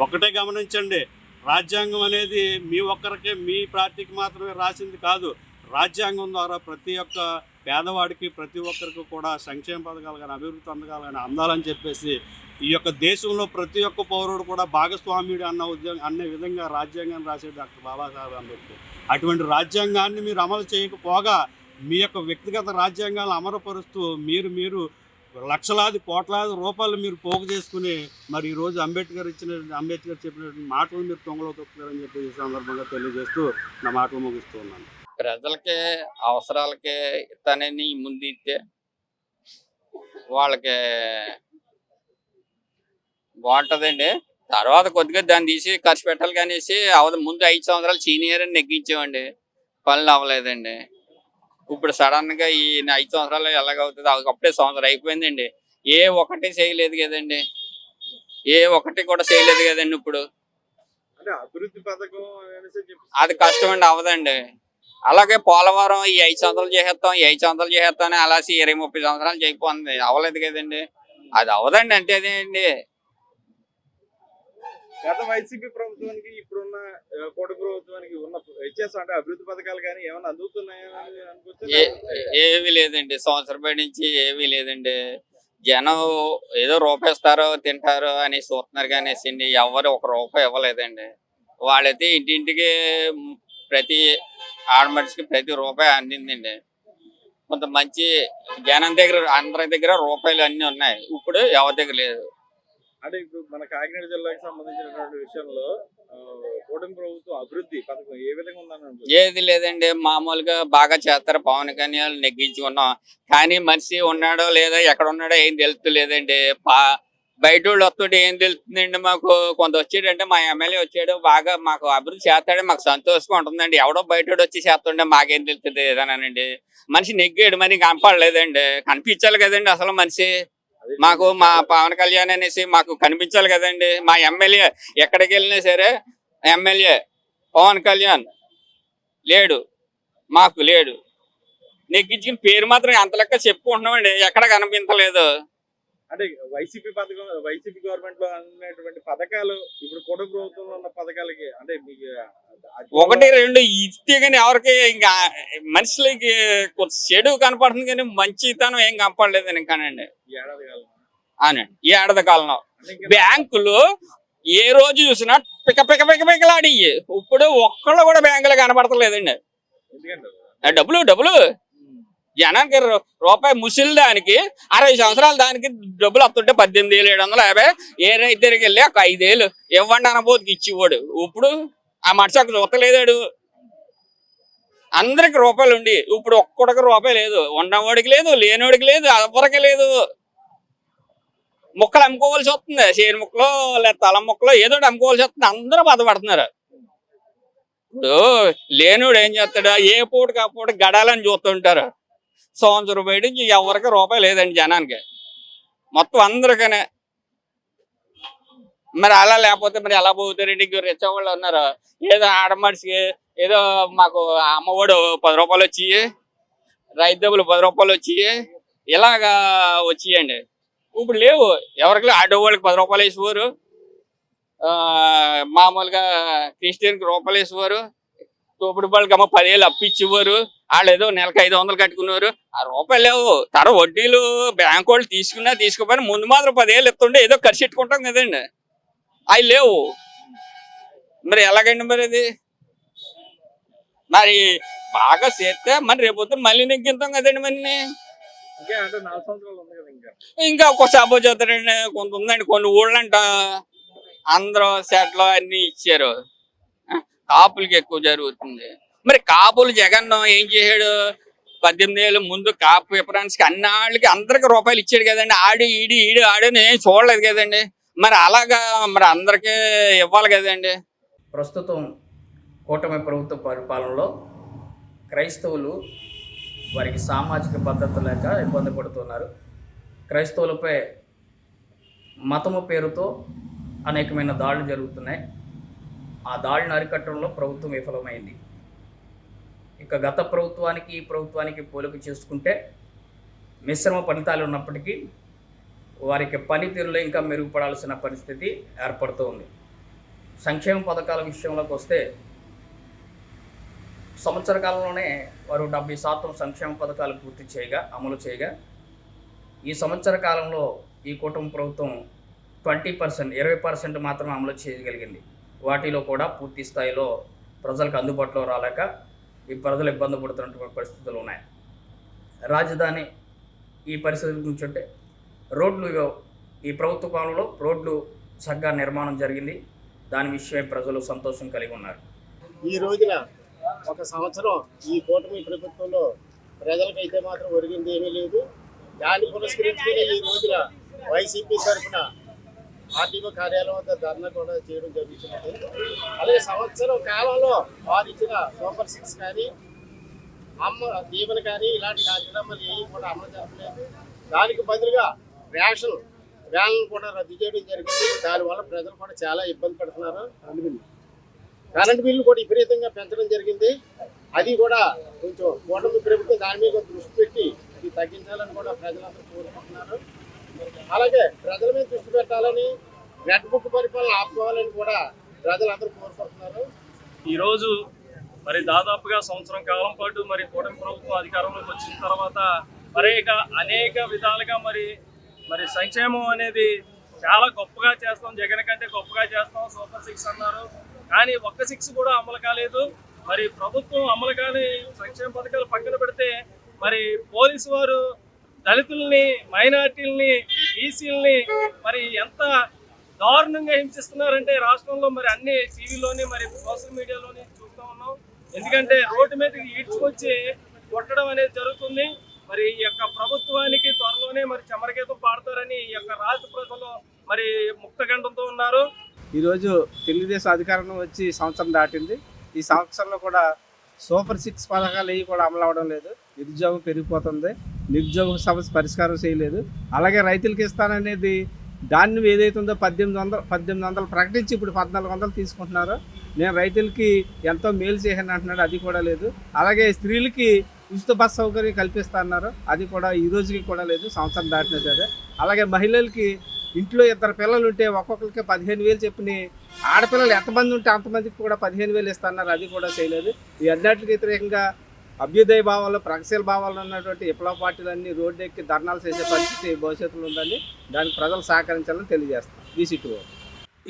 ఒకటే గమనించండి, రాజ్యాంగం అనేది మీ ఒక్కరికే, మీ పార్టీకి మాత్రమే రాసింది కాదు. రాజ్యాంగం ద్వారా ప్రతి ఒక్క పేదవాడికి, ప్రతి ఒక్కరికి కూడా సంక్షేమ పథకాలు కానీ, అభివృద్ధి పథకాలు కానీ అందాలని చెప్పేసి ఈ యొక్క దేశంలో ప్రతి ఒక్క పౌరుడు కూడా భాగస్వామ్యుడు అనే విధంగా రాజ్యాంగాన్ని రాసేది డాక్టర్ బాబాసాహెబ్ అంబేద్కర్. అటువంటి రాజ్యాంగాన్ని మీరు అమలు చేయకపోగా మీ యొక్క వ్యక్తిగత రాజ్యాంగాలను అమలుపరుస్తూ మీరు లక్షలాది కోట్లాది రూపాయలు మీరు పోగు చేసుకుని మరి ఈరోజు అంబేద్కర్ చెప్పినటువంటి మాటలు మీరు తొంగలో తొక్కుతారని చెప్పి ఈ సందర్భంగా తెలియజేస్తూ నా మాటలు ముగిస్తూ ఉన్నాను. ప్రజలకి అవసరాలకి ఇస్తానని ముందు ఇస్తే వాళ్ళకి బాగుంటుందండి. తర్వాత కొద్దిగా దాన్ని తీసి ఖర్చు పెట్టాలి కనేసి ముందు 5 సంవత్సరాలు సీనియర్ అని నెగ్గించామండి, పనులు అవ్వలేదండి. ఇప్పుడు సడన్ గా ఈ 5 సంవత్సరాలు ఎలాగవుతుంది? అప్పుడే సంవత్సరం అయిపోయిందండి, ఏ ఒక్కటి చేయలేదు కదండి, ఏ ఒక్కటి కూడా చేయలేదు కదండి. ఇప్పుడు అభివృద్ధి పథకం అది కష్టం అండి, అవ్వదండి. అలాగే పోలవరం ఈ 5 సంవత్సరాలు చేసేస్తాం అలా 20-30 సంవత్సరాలు చేయిపోతుంది, అవ్వలేదు కదండి. అది అవ్వదండి. అంటే అదేండి, గత వైసీపీ ప్రభుత్వానికి ఇప్పుడున్న కూటమి ప్రభుత్వానికి ఉన్న వ్యత్యాసం అంటే అభివృద్ధి పథకాలు కానీ ఏమైనా అందుతున్నాయని అనుకుంటే ఏమీ లేదండి. సంవత్సరం బయట నుంచి ఏమీ లేదండి. జనం ఏదో రూపాయిస్తారో తింటారో అని చూస్తున్నారు కానీ ఎవరు 1 రూపాయి ఇవ్వలేదండి. వాళ్ళైతే ఇంటింటికి ప్రతి ఆడమనిషికి ప్రతి రూపాయి అందిందండి. కొంత మంచి జనం దగ్గర, అందరి దగ్గర రూపాయలు అన్నీ ఉన్నాయి. ఇప్పుడు ఎవరి దగ్గర లేదు. అంటే ఇప్పుడు మన కాకినాడ జిల్లాకి సంబంధించినటువంటి విషయంలో కూటమి ప్రభుత్వం అభివృద్ధి పథకం ఏ విధంగా ఉందని? ఏది లేదండి, మామూలుగా బాగా చేస్తారు. పవన్ కళ్యాణ్ నెగ్గించుకున్నాం కానీ మనిషి ఉన్నాడో లేదా, ఎక్కడ ఉన్నాడో ఏం తెలుస్తలేదండి. బయట వాళ్ళు వస్తుంటే ఏం తెలుస్తుందండి మాకు? కొంత వచ్చాడంటే మా ఎమ్మెల్యే వచ్చాడు, బాగా మాకు అభివృద్ధి చేస్తాడు, మాకు సంతోషంగా ఉంటుందండి. ఎవడో బయట వచ్చి చేస్తుండే మాకేం తెలుస్తుంది ఏదనండి. మనిషి నెగ్గాడు, మరి కనపడలేదండి. కనిపించాలి కదండి అసలు మనిషి మాకు. మా పవన్ కళ్యాణ్ అనేసి మాకు కనిపించాలి కదండి. మా ఎమ్మెల్యే ఎక్కడికి వెళ్ళినా సరే ఎమ్మెల్యే పవన్ కళ్యాణ్ లేడు, మాకు లేడు. నెగ్గించిన పేరు మాత్రం అంత లెక్క చెప్పుకుంటున్నామండి, ఎక్కడ కనిపించలేదు. అంటే వైసీపీ గవర్నమెంట్ లో అన్నటువంటి పథకాలు ఇప్పుడు కూటమి ప్రభుత్వంలో ఉన్న పథకాలకి అంటే మీకు 1-2 ఇస్తే కానీ ఎవరికి ఇంకా మనుషులకి కొంచెం చెడు కనపడుతుంది కానీ మంచితనం ఏం కనపడలేదు ఇంకానండి. అవునండి, ఈ ఏడాది కాలంలో బ్యాంకులు ఏ రోజు చూసినా పికలాడి ఇప్పుడు ఒక్కళ్ళు కూడా బ్యాంకులు కనపడతలేదండి. డబ్బులు జనానికి రూపాయి ముసిలి దానికి 60 సంవత్సరాల దానికి డబ్బులు వస్తుంటే 18,750. ఏ రైతు దగ్గరికి వెళ్ళి ఒక 5,000 ఇవ్వండి అనబోతుకి ఇచ్చివాడు. ఇప్పుడు ఆ మనిషి చూస్తలేదాడు. అందరికి రూపాయలు ఉండి ఇప్పుడు ఒక్కడికి రూపాయి లేదు. ఉన్నవాడికి లేదు, లేనివాడికి లేదు, ఎవరికి లేదు. ముక్కలు అమ్ముకోవాల్సి వస్తుంది. షేర్ ముక్కలో లేదా తల ముక్కలో ఏదో అమ్ముకోవాల్సి వస్తుంది. అందరూ బాధపడుతున్నారు. ఇప్పుడు లేనివాడు ఏం చేస్తాడు? ఏ పూటకి ఆ పూట గడాలని చూస్తుంటారు. సంవత్సరం బయట ఎవరికి రూపాయి లేదండి జనానికి, మొత్తం అందరికనే. మరి అలా లేకపోతే మరి ఎలా పోతారండి? రెచ్చవాళ్ళు ఉన్నారు. ఏదో ఆడమడిసికి ఏదో మాకు అమ్మఒడు 10 రూపాయలు వచ్చి, రైతు డబ్బులు 10 రూపాయలు వచ్చి ఇలాగా వచ్చియండి. ఇప్పుడు లేవు. ఎవరికి ఆటో వాళ్ళకి 10 రూపాయలు వేసేవారు, మామూలుగా క్రిస్టియన్కి రూపాయలు వేసేవారు, తోపుడు వాళ్ళకి అమ్మ 10,000 అప్పిచ్చేవారు. వాళ్ళు ఏదో నెలకు 500 కట్టుకున్నారు. ఆ రూపాయలు లేవు. తర్వాత వడ్డీలు బ్యాంకు వాళ్ళు తీసుకోపోయినా ముందు మాత్రం 10,000 ఇస్తుంటే ఏదో ఖర్చు పెట్టుకుంటాం కదండి. అవి లేవు. మరి ఎలాగండి మరి అది? మరి బాగా చేస్తే మరి రేపు మళ్ళీ నెగ్గింతాం కదండి. మరి ఇంకా ఒక్క సపోజ్ అవుతారండి. కొంత ఉందండి, కొన్ని ఊళ్ళంట అందరూ సెట్లు అన్ని ఇచ్చారు. కాపులకి ఎక్కువ జరుగుతుంది. మరి కాపులు జగన్ ఏం చేశాడు? 18,000 ముందు కాపు విపరానికి అన్ని వాళ్ళకి అందరికి రూపాయలు ఇచ్చాడు కదండి. ఈడు ఆడని ఏం చూడలేదు కదండి. మరి అలాగా మరి అందరికీ ఇవ్వాలి కదండి. ప్రస్తుతం కూటమి ప్రభుత్వ పరిపాలనలో క్రైస్తవులు వారికి సామాజిక భద్రత లేక ఇబ్బంది పడుతున్నారు. క్రైస్తవులపై మతము పేరుతో అనేకమైన దాడులు జరుగుతున్నాయి. ఆ దాడులను అరికట్టడంలో ప్రభుత్వం విఫలమైంది. ఇక గత ప్రభుత్వానికి ఈ ప్రభుత్వానికి పోలిక చేసుకుంటే మిశ్రమ ఫలితాలు ఉన్నప్పటికీ వారికి పనితీరులో ఇంకా మెరుగుపడాల్సిన పరిస్థితి ఏర్పడుతూ ఉంది. సంక్షేమ పథకాల విషయంలోకి వస్తే సంవత్సర కాలంలోనే వారు 70% సంక్షేమ పథకాలు అమలు చేయగా ఈ సంవత్సర కాలంలో ఈ కూటమి ప్రభుత్వం 20% మాత్రమే అమలు చేయగలిగింది. వాటిలో కూడా పూర్తి స్థాయిలో ప్రజలకు అందుబాటులో రాలేక ఈ ప్రజలు ఇబ్బంది పడుతున్నటువంటి పరిస్థితులు ఉన్నాయి. రాజధాని ఈ పరిస్థితి గురించి అంటే రోడ్లు, ఈ ప్రభుత్వ కాలంలో రోడ్లు చక్కగా నిర్మాణం జరిగింది. దాని విషయమై ప్రజలు సంతోషం కలిగి ఉన్నారు. ఈ రోజున ఒక సంవత్సరం ఈ కూటమి ప్రభుత్వంలో ప్రజలకైతే మాత్రం ఒరిగింది ఏమీ లేదు. దాన్ని పురస్కరించుకుని ఈ రోజున వైసీపీ తరఫున ఆర్టీఓ కార్యాలయం వద్ద ధర్నా కూడా చేయడం జరుగుతున్నది. అలాగే సంవత్సరం కాలంలో వారు ఇచ్చిన సూపర్ 6 కానీ అమ్మ దీవెన కానీ ఇలాంటి కార్యక్రమాలు ఏవి కూడా అమలు జరగలేదు. దానికి బదులుగా రేషన్ వ్యాన్లను కూడా రద్దు చేయడం జరిగింది. దానివల్ల ప్రజలు కూడా చాలా ఇబ్బంది పడుతున్నారు. కరెంటు బిల్లు కూడా విపరీతంగా పెంచడం జరిగింది. అది కూడా కొంచెం కూటమి ప్రభుత్వం దాని మీద దృష్టి పెట్టి ఇది తగ్గించాలని కూడా ప్రజలందరూ కోరుకుంటున్నారు. అలాగే ప్రజల మీద దృష్టి పెట్టాలని, రెడ్ బుక్ పరిపాలన ఆపుకోవాలని కూడా ప్రజలందరూ కోరుకుంటున్నారు. ఈరోజు మరి దాదాపుగా సంవత్సరం కాలం పాటు మరి కూటమి ప్రభుత్వం అధికారంలోకి వచ్చిన తర్వాత మరి అనేక విధాలుగా మరి సంక్షేమం అనేది చాలా గొప్పగా చేస్తాం, జగన్ కంటే గొప్పగా చేస్తాం, సూపర్ 6 అన్నారు. కానీ ఒక్క 6 కూడా అమలు కాలేదు. మరి ప్రభుత్వం అమలు కాని సంక్షేమ పథకాలు పక్కన పెడితే మరి పోలీసు వారు దళితుల్ని, మైనార్టీలని, ఈసీలని మరి ఎంత దారుణంగా హింసిస్తున్నారంటే రాష్ట్రంలో మరి అన్ని టీవీలోని మరి సోషల్ మీడియాలోని చూస్తూ ఉన్నాం. ఎందుకంటే రోడ్డు మీదకి ఈడ్చుకొచ్చి కొట్టడం అనేది జరుగుతుంది. మరి ఈ యొక్క ప్రభుత్వానికి త్వరలోనే మరి చమరగీతం పాడతారని ఈ యొక్క రాష్ట్ర ప్రజలు మరి ముక్తగండంతో ఉన్నారు. ఈరోజు తెలుగుదేశం అధికారంలో వచ్చి సంవత్సరం దాటింది. ఈ సంవత్సరంలో కూడా సూపర్ 6 పథకాలు ఏవి కూడా అమలు అవ్వడం లేదు. నిరుద్యోగం పెరిగిపోతుంది. నిరుద్యోగ సమస్య పరిష్కారం చేయలేదు. అలాగే రైతులకి ఇస్తాననేది దాన్ని ఏదైతుందో 1800 ప్రకటించి ఇప్పుడు 1400 తీసుకుంటున్నారు. నేను రైతులకి ఎంతో మేలు చేయని అంటున్నాడు, అది కూడా లేదు. అలాగే స్త్రీలకి ఉచిత బస్ సౌకర్యం కల్పిస్తా అన్నారు, అది కూడా ఈ రోజుకి కూడా లేదు, సంవత్సరం దాటినా సరే. అలాగే మహిళలకి ఇంట్లో 2 పిల్లలు ఉంటే ఒక్కొక్కరికి 15,000 చెప్పిన ఆడపిల్లలు ఎంతమంది ఉంటే అంతమందికి కూడా 15,000 ఇస్తున్నారు, అది కూడా చేయలేదు. ఈ అన్నిటికి వ్యతిరేకంగా అభ్యుదయ భావాలు, ప్రగతిశీల భావాలు ఉన్నటువంటి విప్లవ పార్టీలన్నీ రోడ్డు ఎక్కి ధర్నాలు చేసే పరిస్థితి భవిష్యత్తులో ఉందని దానికి ప్రజలు సహకరించాలని తెలియజేస్తాం. VC2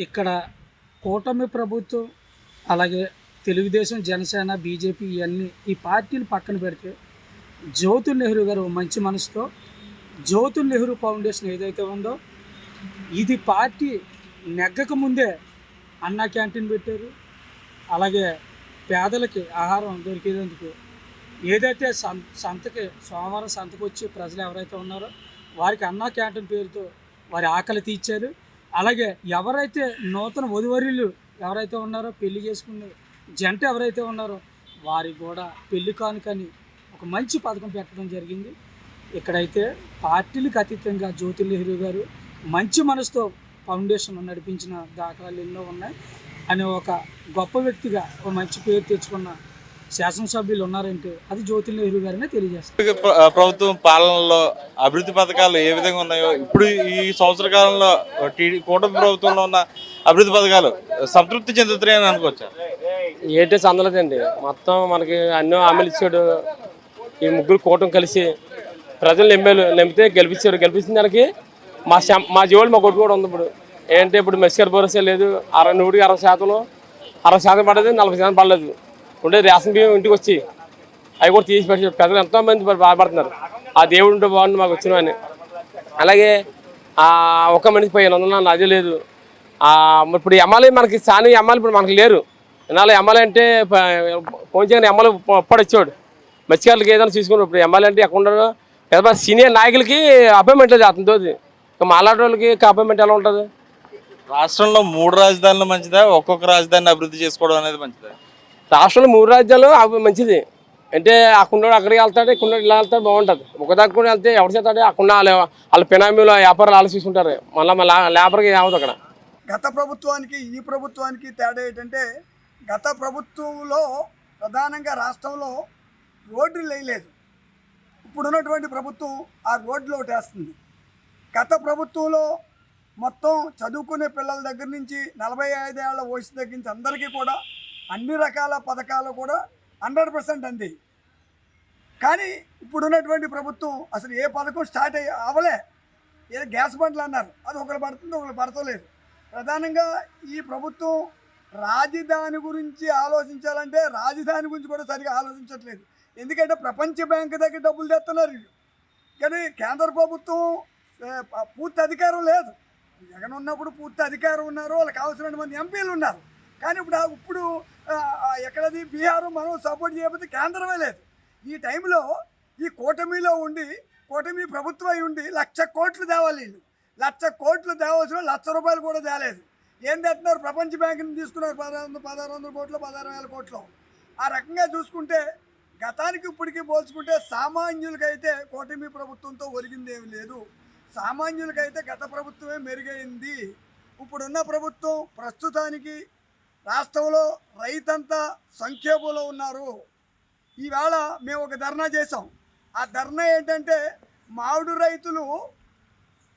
ఇక్కడ కూటమి ప్రభుత్వం అలాగే తెలుగుదేశం, జనసేన, బీజేపీ ఇవన్నీ ఈ పార్టీలు పక్కన పెడితే జ్యోతుల్ నెహ్రూ గారు మంచి మనసుతో జ్యోతుల్ నెహ్రూ ఫౌండేషన్ ఏదైతే ఉందో ఇది పార్టీ నెగ్గక ముందే అన్నా క్యాంటీన్ పెట్టారు. అలాగే పేదలకి ఆహారం దొరికేందుకు ఏదైతే సంతకి సోమవారం సంతకు వచ్చి ప్రజలు ఎవరైతే ఉన్నారో వారికి అన్నా క్యాంటీన్ పేరుతో వారి ఆకలి తీర్చారు. అలాగే ఎవరైతే నూతన వధువరులు ఎవరైతే ఉన్నారో పెళ్లి చేసుకునే జంట ఎవరైతే ఉన్నారో వారికి కూడా పెళ్లి కానుకని ఒక మంచి పథకం పెట్టడం జరిగింది. ఇక్కడైతే పార్టీలకు అతీతంగా జ్యోతుల్ నెహ్రూ గారు మంచి మనసుతో ఫౌండేషన్ నడిపించిన దాఖలాలు ఎన్నో ఉన్నాయి అని ఒక గొప్ప వ్యక్తిగా ఒక మంచి పేరు తెచ్చుకున్న శాసనసభ్యులు ఉన్నారంటే అది జ్యోతుల్ నెహ్రూ గారనే తెలియజేస్తారు. ప్రభుత్వం పాలనలో అభివృద్ధి పథకాలు ఏ విధంగా ఉన్నాయో ఇప్పుడు ఈ సంవత్సర కాలంలో కూటమి ప్రభుత్వంలో ఉన్న అభివృద్ధి పథకాలు సంతృప్తి చెందుతున్నాయని అనుకోవచ్చా? ఏంటో చందలేదండి. మొత్తం మనకి అన్ని హామీలు ఇచ్చాడు. ఈ ముగ్గురు కూటమి కలిసి ప్రజలు నమ్మితే గెలిపించారు. గెలిపించిన దానికి మా జీవులు మా కొట్టు కూడా ఉంది. ఇప్పుడు ఏంటంటే ఇప్పుడు మెస్కర్ భరోసా లేదు. 100% 60% పడలేదు, 40% పడలేదు. ఉండే రేషన్ బియ్యం ఇంటికి వచ్చి అవి కూడా తీసి పెట్టి ప్రజలు ఎంతోమంది బాధపడుతున్నారు. ఆ దేవుడు ఉంటే బాగుంది మాకు వచ్చినవని. అలాగే ఒక మనిషి 500 అదే లేదు. ఇప్పుడు ఎమ్మెల్యే మనకి సాని ఎమ్మెల్యే ఇప్పుడు మనకి లేరు. ఇన్నాళ్ళు ఎమ్మెల్యే అంటే ఫోన్ చేయని ఎమ్మెల్యే వచ్చాడు. మత్స్యకారులకి ఏదైనా చూసుకుని ఇప్పుడు ఎమ్మెల్యే అంటే ఎక్కడ ఉండరు. పెద్ద సీనియర్ నాయకులకి అపాయింట్మెంట్ లేదు అతనితో. ఇక మాలాంటి వాళ్ళకి అపాయింట్మెంట్ ఎలా ఉంటుంది? రాష్ట్రంలో 3 రాజధానులు మంచిదా, ఒక్కొక్క రాజధానిని అభివృద్ధి చేసుకోవడం అనేది మంచిదా? రాష్ట్రంలో 3 రాజ్యాలు మంచిది. అంటే అక్కడ అక్కడికి వెళ్తాడు, ఇక్కడ ఇలా వెళ్తాడు, బాగుంటుంది. ఒక దగ్గర వెళ్తే ఎవరు చేస్తాడు అక్కడ వాళ్ళ పినామీలు వ్యాపారాలు ఆలోచిస్తుంటారు. మళ్ళీ లేబర్కి ఏమవుతుంది అక్కడ. గత ప్రభుత్వానికి ఈ ప్రభుత్వానికి తేడా ఏంటంటే గత ప్రభుత్వంలో ప్రధానంగా రాష్ట్రంలో రోడ్లు వేయలేదు. ఇప్పుడున్నటువంటి ప్రభుత్వం ఆ రోడ్లు వేస్తుంది. గత ప్రభుత్వంలో మొత్తం చదువుకునే పిల్లల దగ్గర నుంచి 45 ఏళ్ల వయసు దగ్గర నుంచి అందరికీ కూడా అన్ని రకాల పథకాలు కూడా 100% అంది. కానీ ఇప్పుడున్నటువంటి ప్రభుత్వం అసలు ఏ పథకం స్టార్ట్ అవ్వలే. ఏదో గ్యాస్ బండ్లు అన్నారు, అది ఒకరు పడుతుంది, ఒకరు పడతలేదు. ప్రధానంగా ఈ ప్రభుత్వం రాజధాని గురించి ఆలోచించాలంటే రాజధాని గురించి కూడా సరిగా ఆలోచించట్లేదు. ఎందుకంటే ప్రపంచ బ్యాంకు దగ్గర డబ్బులు తెస్తున్నారు. కానీ కేంద్ర ప్రభుత్వం పూర్తి అధికారం లేదు. జగన్ ఉన్నప్పుడు పూర్తి అధికారం ఉన్నారు, వాళ్ళకి కావాల్సిన మంది ఎంపీలు ఉన్నారు. కానీ ఇప్పుడు ఎక్కడది బీహారు మనం సపోర్ట్ చేయకపోతే కేంద్రమే లేదు. ఈ టైంలో ఈ కూటమిలో ఉండి కూటమి ప్రభుత్వం అయి ఉండి 1,00,000 కోట్లు తేవాలి. వీళ్ళు 1,00,000 కోట్లు తేవాల్సిన 1,00,000 రూపాయలు కూడా తేలేదు. ఏం తెస్తున్నారు? ప్రపంచ బ్యాంకుని తీసుకున్నారు 1,600 కోట్లు, 16,000 కోట్లు. ఆ రకంగా చూసుకుంటే గతానికి ఇప్పటికీ పోల్చుకుంటే సామాన్యులకైతే కూటమి ప్రభుత్వంతో ఒరిగిందేమి లేదు. సామాన్యులకైతే గత ప్రభుత్వమే మెరుగైంది. ఇప్పుడున్న ప్రభుత్వం ప్రస్తుతానికి రాష్ట్రంలో రైతంతా సంక్షేమంలో ఉన్నారు. ఈవేళ మేము ఒక ధర్నా చేసాం. ఆ ధర్నా ఏంటంటే మామిడి రైతులు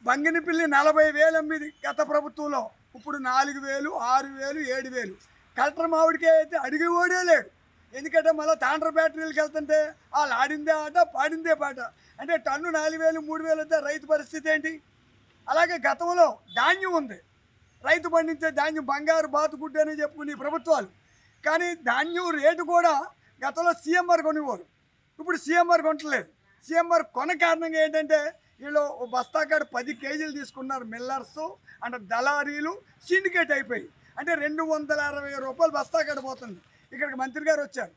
బంగినపిల్లి 40,000 అమ్మిది గత ప్రభుత్వంలో. ఇప్పుడు 4,000, 6,000, 7,000. కలెక్టర్ మామిడికే అయితే అడిగి ఓడే లేడు. ఎందుకంటే మళ్ళీ తాండ్ర బ్యాటరీలకు వెళ్తుంటే వాళ్ళు ఆడిందే ఆట, పాడిందే పాట. అంటే టన్ను 4,000, 3,000 అయితే రైతు పరిస్థితి ఏంటి? అలాగే గతంలో ధాన్యం ఉంది. రైతు పండించే ధాన్యం బంగారు బాతుగుడ్డు అని చెప్పుకునే ప్రభుత్వాలు. కానీ ధాన్యం రేటు కూడా గతంలో సీఎంఆర్ కొనేవారు, ఇప్పుడు సీఎంఆర్ కొనట్లేదు. సీఎంఆర్ కొన కారణంగా ఏంటంటే వీళ్ళు బస్తాకాడు 10 కేజీలు తీసుకున్నారు మిల్లర్స్ అంటే దళారీలు సిండికేట్ అయిపోయి. అంటే 260 రూపాయలు బస్తాకాడు పోతుంది. ఇక్కడికి మంత్రి గారు వచ్చారు,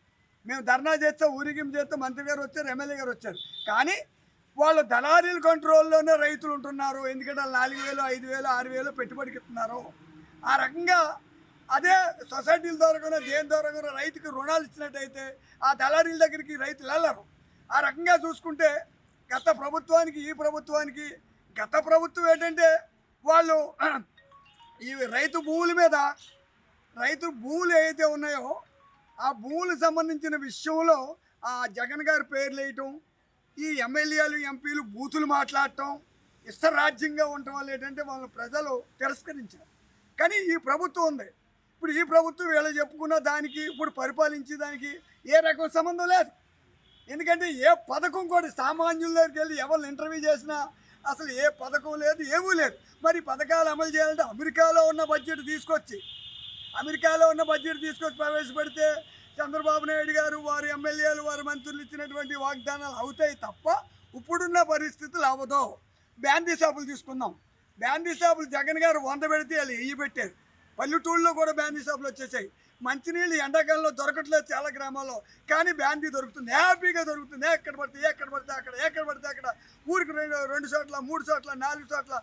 మేము ధర్నా చేస్తే ఊరికిం చేస్తే మంత్రి గారు వచ్చారు, ఎమ్మెల్యే గారు వచ్చారు. కానీ వాళ్ళు దళారీల కంట్రోల్లోనే రైతులు ఉంటున్నారు. ఎందుకంటే 4,000, 5,000, 6,000 పెట్టుబడికి ఇస్తున్నారు. ఆ రకంగా అదే సొసైటీల ద్వారా కూడా దేని ద్వారా కూడా రైతుకి రుణాలు ఇచ్చినట్టయితే ఆ దళారీల దగ్గరికి రైతులు వెళ్ళరు. ఆ రకంగా చూసుకుంటే గత ప్రభుత్వానికి ఈ ప్రభుత్వానికి గత ప్రభుత్వం ఏంటంటే వాళ్ళు ఈ రైతు భూముల మీద రైతు భూములు ఏవైతే ఉన్నాయో ఆ భూములకు సంబంధించిన విషయంలో ఆ జగన్ గారి పేర్లు వేయటం, ఈ ఎమ్మెల్యేలు ఎంపీలు బూతులు మాట్లాడటం, ఇష్టరాజ్యంగా ఉండటం వల్ల ఏంటంటే వాళ్ళని ప్రజలు తిరస్కరించారు. కానీ ఈ ప్రభుత్వం ఉంది. ఇప్పుడు ఈ ప్రభుత్వం వీళ్ళు చెప్పుకున్న దానికి ఇప్పుడు పరిపాలించే దానికి ఏ రకం సంబంధం లేదు. ఎందుకంటే ఏ పథకం కూడా సామాన్యుల దగ్గరికి వెళ్ళి ఎవరిని ఇంటర్వ్యూ చేసినా అసలు ఏ పథకం లేదు, ఏమీ లేదు. మరి పథకాలు అమలు చేయాలంటే అమెరికాలో ఉన్న బడ్జెట్ తీసుకొచ్చి అమెరికాలో ఉన్న బడ్జెట్ తీసుకొచ్చి ప్రవేశపెడితే చంద్రబాబు నాయుడు గారు వారి ఎమ్మెల్యేలు వారి మంత్రులు ఇచ్చినటువంటి వాగ్దానాలు అవుతాయి తప్ప ఇప్పుడున్న పరిస్థితులు అవ్వదు. బ్యాందీ షాపులు తీసుకుందాం. బ్యాందీ షాపులు జగన్ గారు 100 పెడితే వాళ్ళు వెయ్యి పెట్టారు. పల్లెటూళ్ళలో కూడా బ్యాందీ షాపులు వచ్చేసాయి. మంచినీళ్ళు ఎండాకాలంలో దొరకట్లేదు చాలా గ్రామాల్లో, కానీ బ్యాందీ దొరుకుతుంది, హ్యాపీగా దొరుకుతుంది. ఎక్కడ పడితే అక్కడ ఊరికి 2 చోట్ల 3 చోట్ల 4 చోట్ల,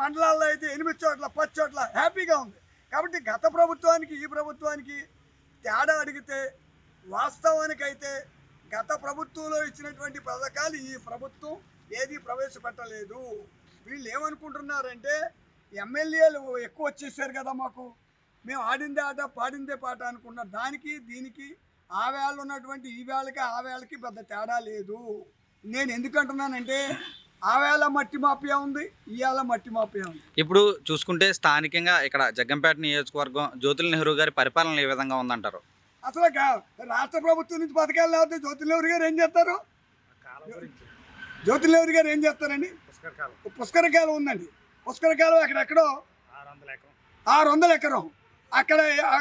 మండలాల్లో అయితే 8 చోట్ల 10 చోట్ల హ్యాపీగా ఉంది. కాబట్టి గత ప్రభుత్వానికి ఈ ప్రభుత్వానికి తేడా అడిగితే వాస్తవానికైతే గత ప్రభుత్వంలో ఇచ్చినటువంటి పథకాలు ఈ ప్రభుత్వం ఏది ప్రవేశపెట్టలేదు. వీళ్ళు ఏమనుకుంటున్నారంటే ఎమ్మెల్యేలు ఎక్కువ వచ్చేసారు కదా, మాకు మేము ఆడిందే ఆట పాడిందే పాట అనుకున్న దానికి దీనికి ఆ వేళ ఉన్నటువంటి ఈ వేళకి ఆ వేళకి పెద్ద తేడా లేదు. నేను ఎందుకంటున్నానంటే ఆ వేళ మట్టి మాఫియా ఉంది, ఈ వేళ మట్టి మాఫియా ఉంది. ఇప్పుడు చూసుకుంటే స్థానికంగా ఇక్కడ జగ్గంపేట నియోజకవర్గం జ్యోతుల నెహ్రూ గారి పరిపాలన ఏ విధంగా ఉందంటారు? అసలు రాష్ట్ర ప్రభుత్వం నుంచి పథకాలు లేకపోతే జ్యోతుల నెహ్రూ గారు ఏం చేస్తారు? జ్యోతుల నెహ్రూ గారు ఏం చేస్తారండి? పుష్కరకాలం ఉందండి. పుష్కరకాలం అక్కడెక్కడో 600 ఎకరం అక్కడ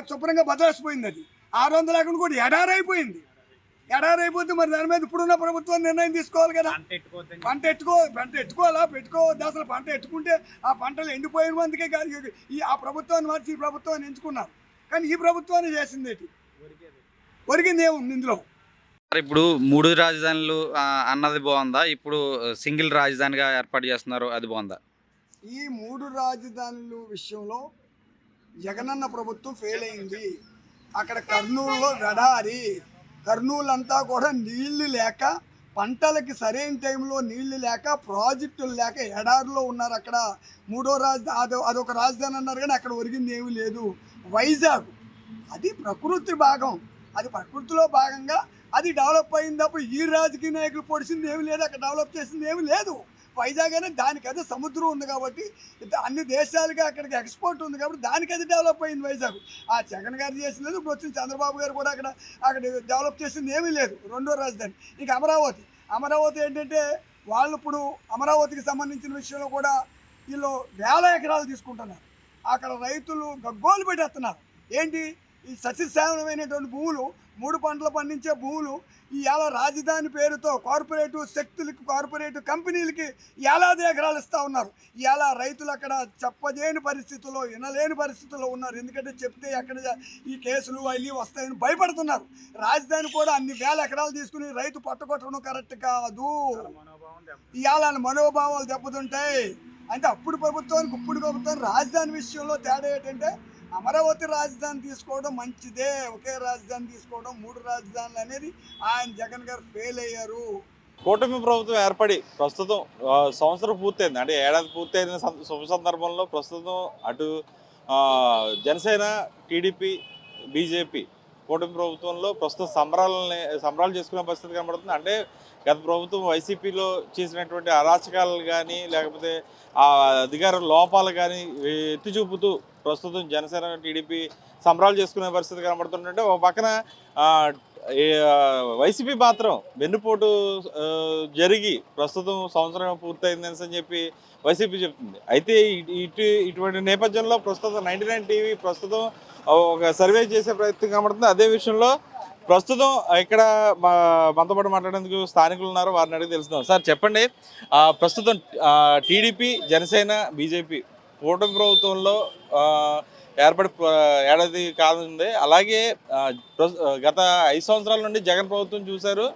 శుభ్రంగా బదలాసిపోయింది. అది 600 ఎకరం కూడా ఎడారైపోయింది. ఎడారైపోతే మరి దాని మీద ఇప్పుడున్న ప్రభుత్వం నిర్ణయం తీసుకోవాలి కదా. పంట ఎట్టుకోవాలా పెట్టుకోవద్దు. అసలు పంట ఎట్టుకుంటే ఆ పంటలు ఎండిపోయిన మందికే కాదు ఆ ప్రభుత్వాన్ని మార్చి ఈ ప్రభుత్వాన్ని ఎంచుకున్నారు. కానీ ఈ ప్రభుత్వాన్ని చేసింది ఏంటి? ఒరిగింది ఏముంది ఇందులో? ఇప్పుడు 3 రాజధానులు అన్నది బాగుందా? ఇప్పుడు సింగిల్ రాజధానిగా ఏర్పాటు చేస్తున్నారు, అది బాగుందా? ఈ 3 రాజధానుల విషయంలో జగనన్న ప్రభుత్వం ఫెయిల్ అయింది. అక్కడ కర్నూలులో వెడారి, కర్నూలు అంతా కూడా నీళ్లు లేక, పంటలకి సరైన టైంలో నీళ్లు లేక, ప్రాజెక్టులు లేక ఎడారిలో ఉన్నారు. అక్కడ 3వ రాజధాని అదొక రాజధాని అన్నారు, కానీ అక్కడ ఒరిగింది ఏమీ లేదు. వైజాగ్ అది ప్రకృతి భాగం, అది ప్రకృతిలో భాగంగా అది డెవలప్ అయింది. అప్పుడు ఈ రాజకీయ నాయకులు పొడిచింది ఏమి లేదు, అక్కడ డెవలప్ చేసింది ఏమి లేదు. వైజాగ్ అనేది దానికదే సముద్రం ఉంది కాబట్టి, అన్ని దేశాలకి అక్కడికి ఎక్స్పోర్ట్ ఉంది కాబట్టి దానికది డెవలప్ అయింది వైజాగ్. ఆ జగన్ గారు చేసింది లేదు, ఇప్పుడు వచ్చిన చంద్రబాబు గారు కూడా అక్కడ డెవలప్ చేసింది ఏమీ లేదు. 2వ రాజధాని ఇక అమరావతి ఏంటంటే వాళ్ళు ఇప్పుడు అమరావతికి సంబంధించిన విషయంలో కూడా వీళ్ళు 1000 ఎకరాలు తీసుకుంటున్నారు. అక్కడ రైతులు గగ్గోలు పెట్టేస్తున్నారు. ఏంటి ఈ సస్యశ్యామలమైనటువంటి భూములు, 3 పంటలు పండించే భూములు ఇవాళ రాజధాని పేరుతో కార్పొరేటివ్ శక్తులకి, కార్పొరేటివ్ కంపెనీలకి 1000 ఎకరాలు ఇస్తూ ఉన్నారు. ఇవాళ రైతులు అక్కడ చెప్పలేని పరిస్థితుల్లో, వినలేని పరిస్థితుల్లో ఉన్నారు. ఎందుకంటే చెప్తే అక్కడ ఈ కేసులు అవి వస్తాయని భయపడుతున్నారు. రాజధాని కూడా అన్ని 1000 ఎకరాలు తీసుకుని రైతు పట్టుకొట్టడం కరెక్ట్ కాదు. ఇవాళ మనోభావాలు దెబ్బతుంటాయి. అంటే అప్పుడు ప్రభుత్వానికి ఇప్పుడు ప్రభుత్వానికి రాజధాని విషయంలో తేడా ఏంటంటే అమరావతి రాజధాని తీసుకోవడం మంచిదే, ఒకే రాజధాని తీసుకోవడం. 3 రాజధానులు అనేది ఆయన జగన్ గారు ఫెయిల్ అయ్యారు. కూటమి ప్రభుత్వం ఏర్పడి ప్రస్తుతం సంవత్సరం పూర్తయింది, అంటే ఏడాది పూర్తయిన శుభ సందర్భంలో ప్రస్తుతం అటు జనసేన, టీడీపీ, బీజేపీ కూటమి ప్రభుత్వంలో ప్రస్తుతం సంబరాలు చేసుకునే పరిస్థితి కనబడుతుంది. అంటే గత ప్రభుత్వం వైసీపీలో చేసినటువంటి అరాచకాలు కానీ లేకపోతే ఆ అధికార లోపాలు కానీ ఎత్తి చూపుతూ ప్రస్తుతం జనసేన, టీడీపీ సంబరాలు చేసుకునే పరిస్థితి కనబడుతుంటే, ఒక పక్కన వైసీపీ మాత్రం వెన్నుపోటు జరిగి ప్రస్తుతం సంవత్సరం పూర్తయిందని అని చెప్పి వైసీపీ చెప్తుంది. అయితే ఇటువంటి నేపథ్యంలో ప్రస్తుతం 99 టీవీ ప్రస్తుతం ఒక సర్వే చేసే ప్రయత్నం కనబడుతుంది. అదే విషయంలో ప్రస్తుతం ఇక్కడ మనతో పాటు మాట్లాడేందుకు స్థానికులు ఉన్నారు, వారిని అడిగి తెలుసుకుందాం. సార్ చెప్పండి, ప్రస్తుతం టీడీపీ, జనసేన, బీజేపీ కూటమి ప్రభుత్వంలో ఏర్పడి ఏడాది కాలం ఉంది. అలాగే గత 5 సంవత్సరాల నుండి జగన్ ప్రభుత్వం చూశారు.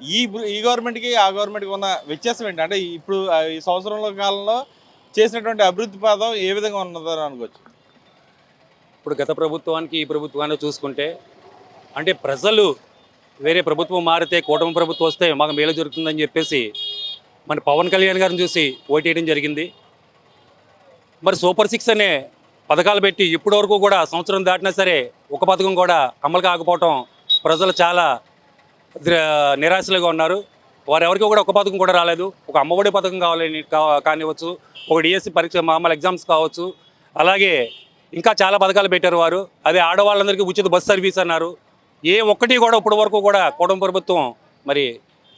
ఈ గవర్నమెంట్కి ఆ గవర్నమెంట్కి ఉన్న వ్యత్యాసం ఏంటి? అంటే ఇప్పుడు ఈ సంవత్సరంలో కాలంలో చేసినటువంటి అభివృద్ధి పదం ఏ విధంగా ఉన్నదని అనుకోవచ్చు? ఇప్పుడు గత ప్రభుత్వానికి ఈ ప్రభుత్వాన్ని చూసుకుంటే, అంటే ప్రజలు వేరే ప్రభుత్వం మారితే, కూటమి ప్రభుత్వం వస్తే మాకు మేలు జరుగుతుందని చెప్పేసి మన పవన్ కళ్యాణ్ గారిని చూసి ఓటేయడం జరిగింది. మరి సూపర్ 6 అనే పథకాలు పెట్టి ఇప్పటివరకు కూడా సంవత్సరం దాటినా సరే ఒక పథకం కూడా అమలు కాకపోవటం ప్రజలు చాలా నిరాశలుగా ఉన్నారు. వారెవరికి కూడా ఒక పథకం కూడా రాలేదు. ఒక అమ్మఒడి పథకం కానివ్వచ్చు, ఒక డిఎస్సి పరీక్ష మామూలు ఎగ్జామ్స్ కావచ్చు, అలాగే ఇంకా చాలా పథకాలు పెట్టారు వారు. అదే ఆడవాళ్ళందరికీ ఉచిత బస్ సర్వీస్ అన్నారు. ఏ ఒక్కటి కూడా ఇప్పటి వరకు కూడా కూటమి ప్రభుత్వం మరి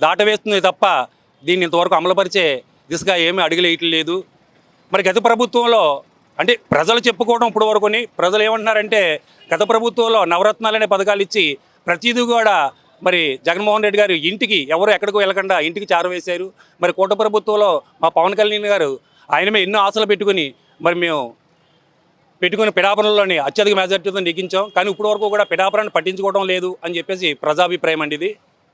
దాటవేస్తుంది తప్ప దీన్ని ఇంతవరకు అమలుపరిచే దిశగా ఏమీ అడుగులేయట్లేదు. మరి గత ప్రభుత్వంలో అంటే ప్రజలు చెప్పుకోవడం ఇప్పుడు వరకుని ప్రజలు ఏమంటున్నారంటే గత ప్రభుత్వంలో నవరత్నాలు అనే పథకాలు ఇచ్చి ప్రతిదీ కూడా మరి జగన్మోహన్ రెడ్డి గారు ఇంటికి ఎవరు ఎక్కడికి వెళ్ళకుండా ఇంటికి చేరవేశారు. మరి కూటమి ప్రభుత్వంలో మా పవన్ కళ్యాణ్ గారు ఆయన మీద ఎన్నో ఆశలు పెట్టుకుని మరి మేము పెట్టుకుని పిఠాపురంలోని అత్యధిక మెజార్టీతో నెగ్గించాం. కానీ ఇప్పటి వరకు కూడా పిఠాపురాన్ని పట్టించుకోవడం లేదు అని చెప్పేసి ప్రజాభిప్రాయం అండి. ఇది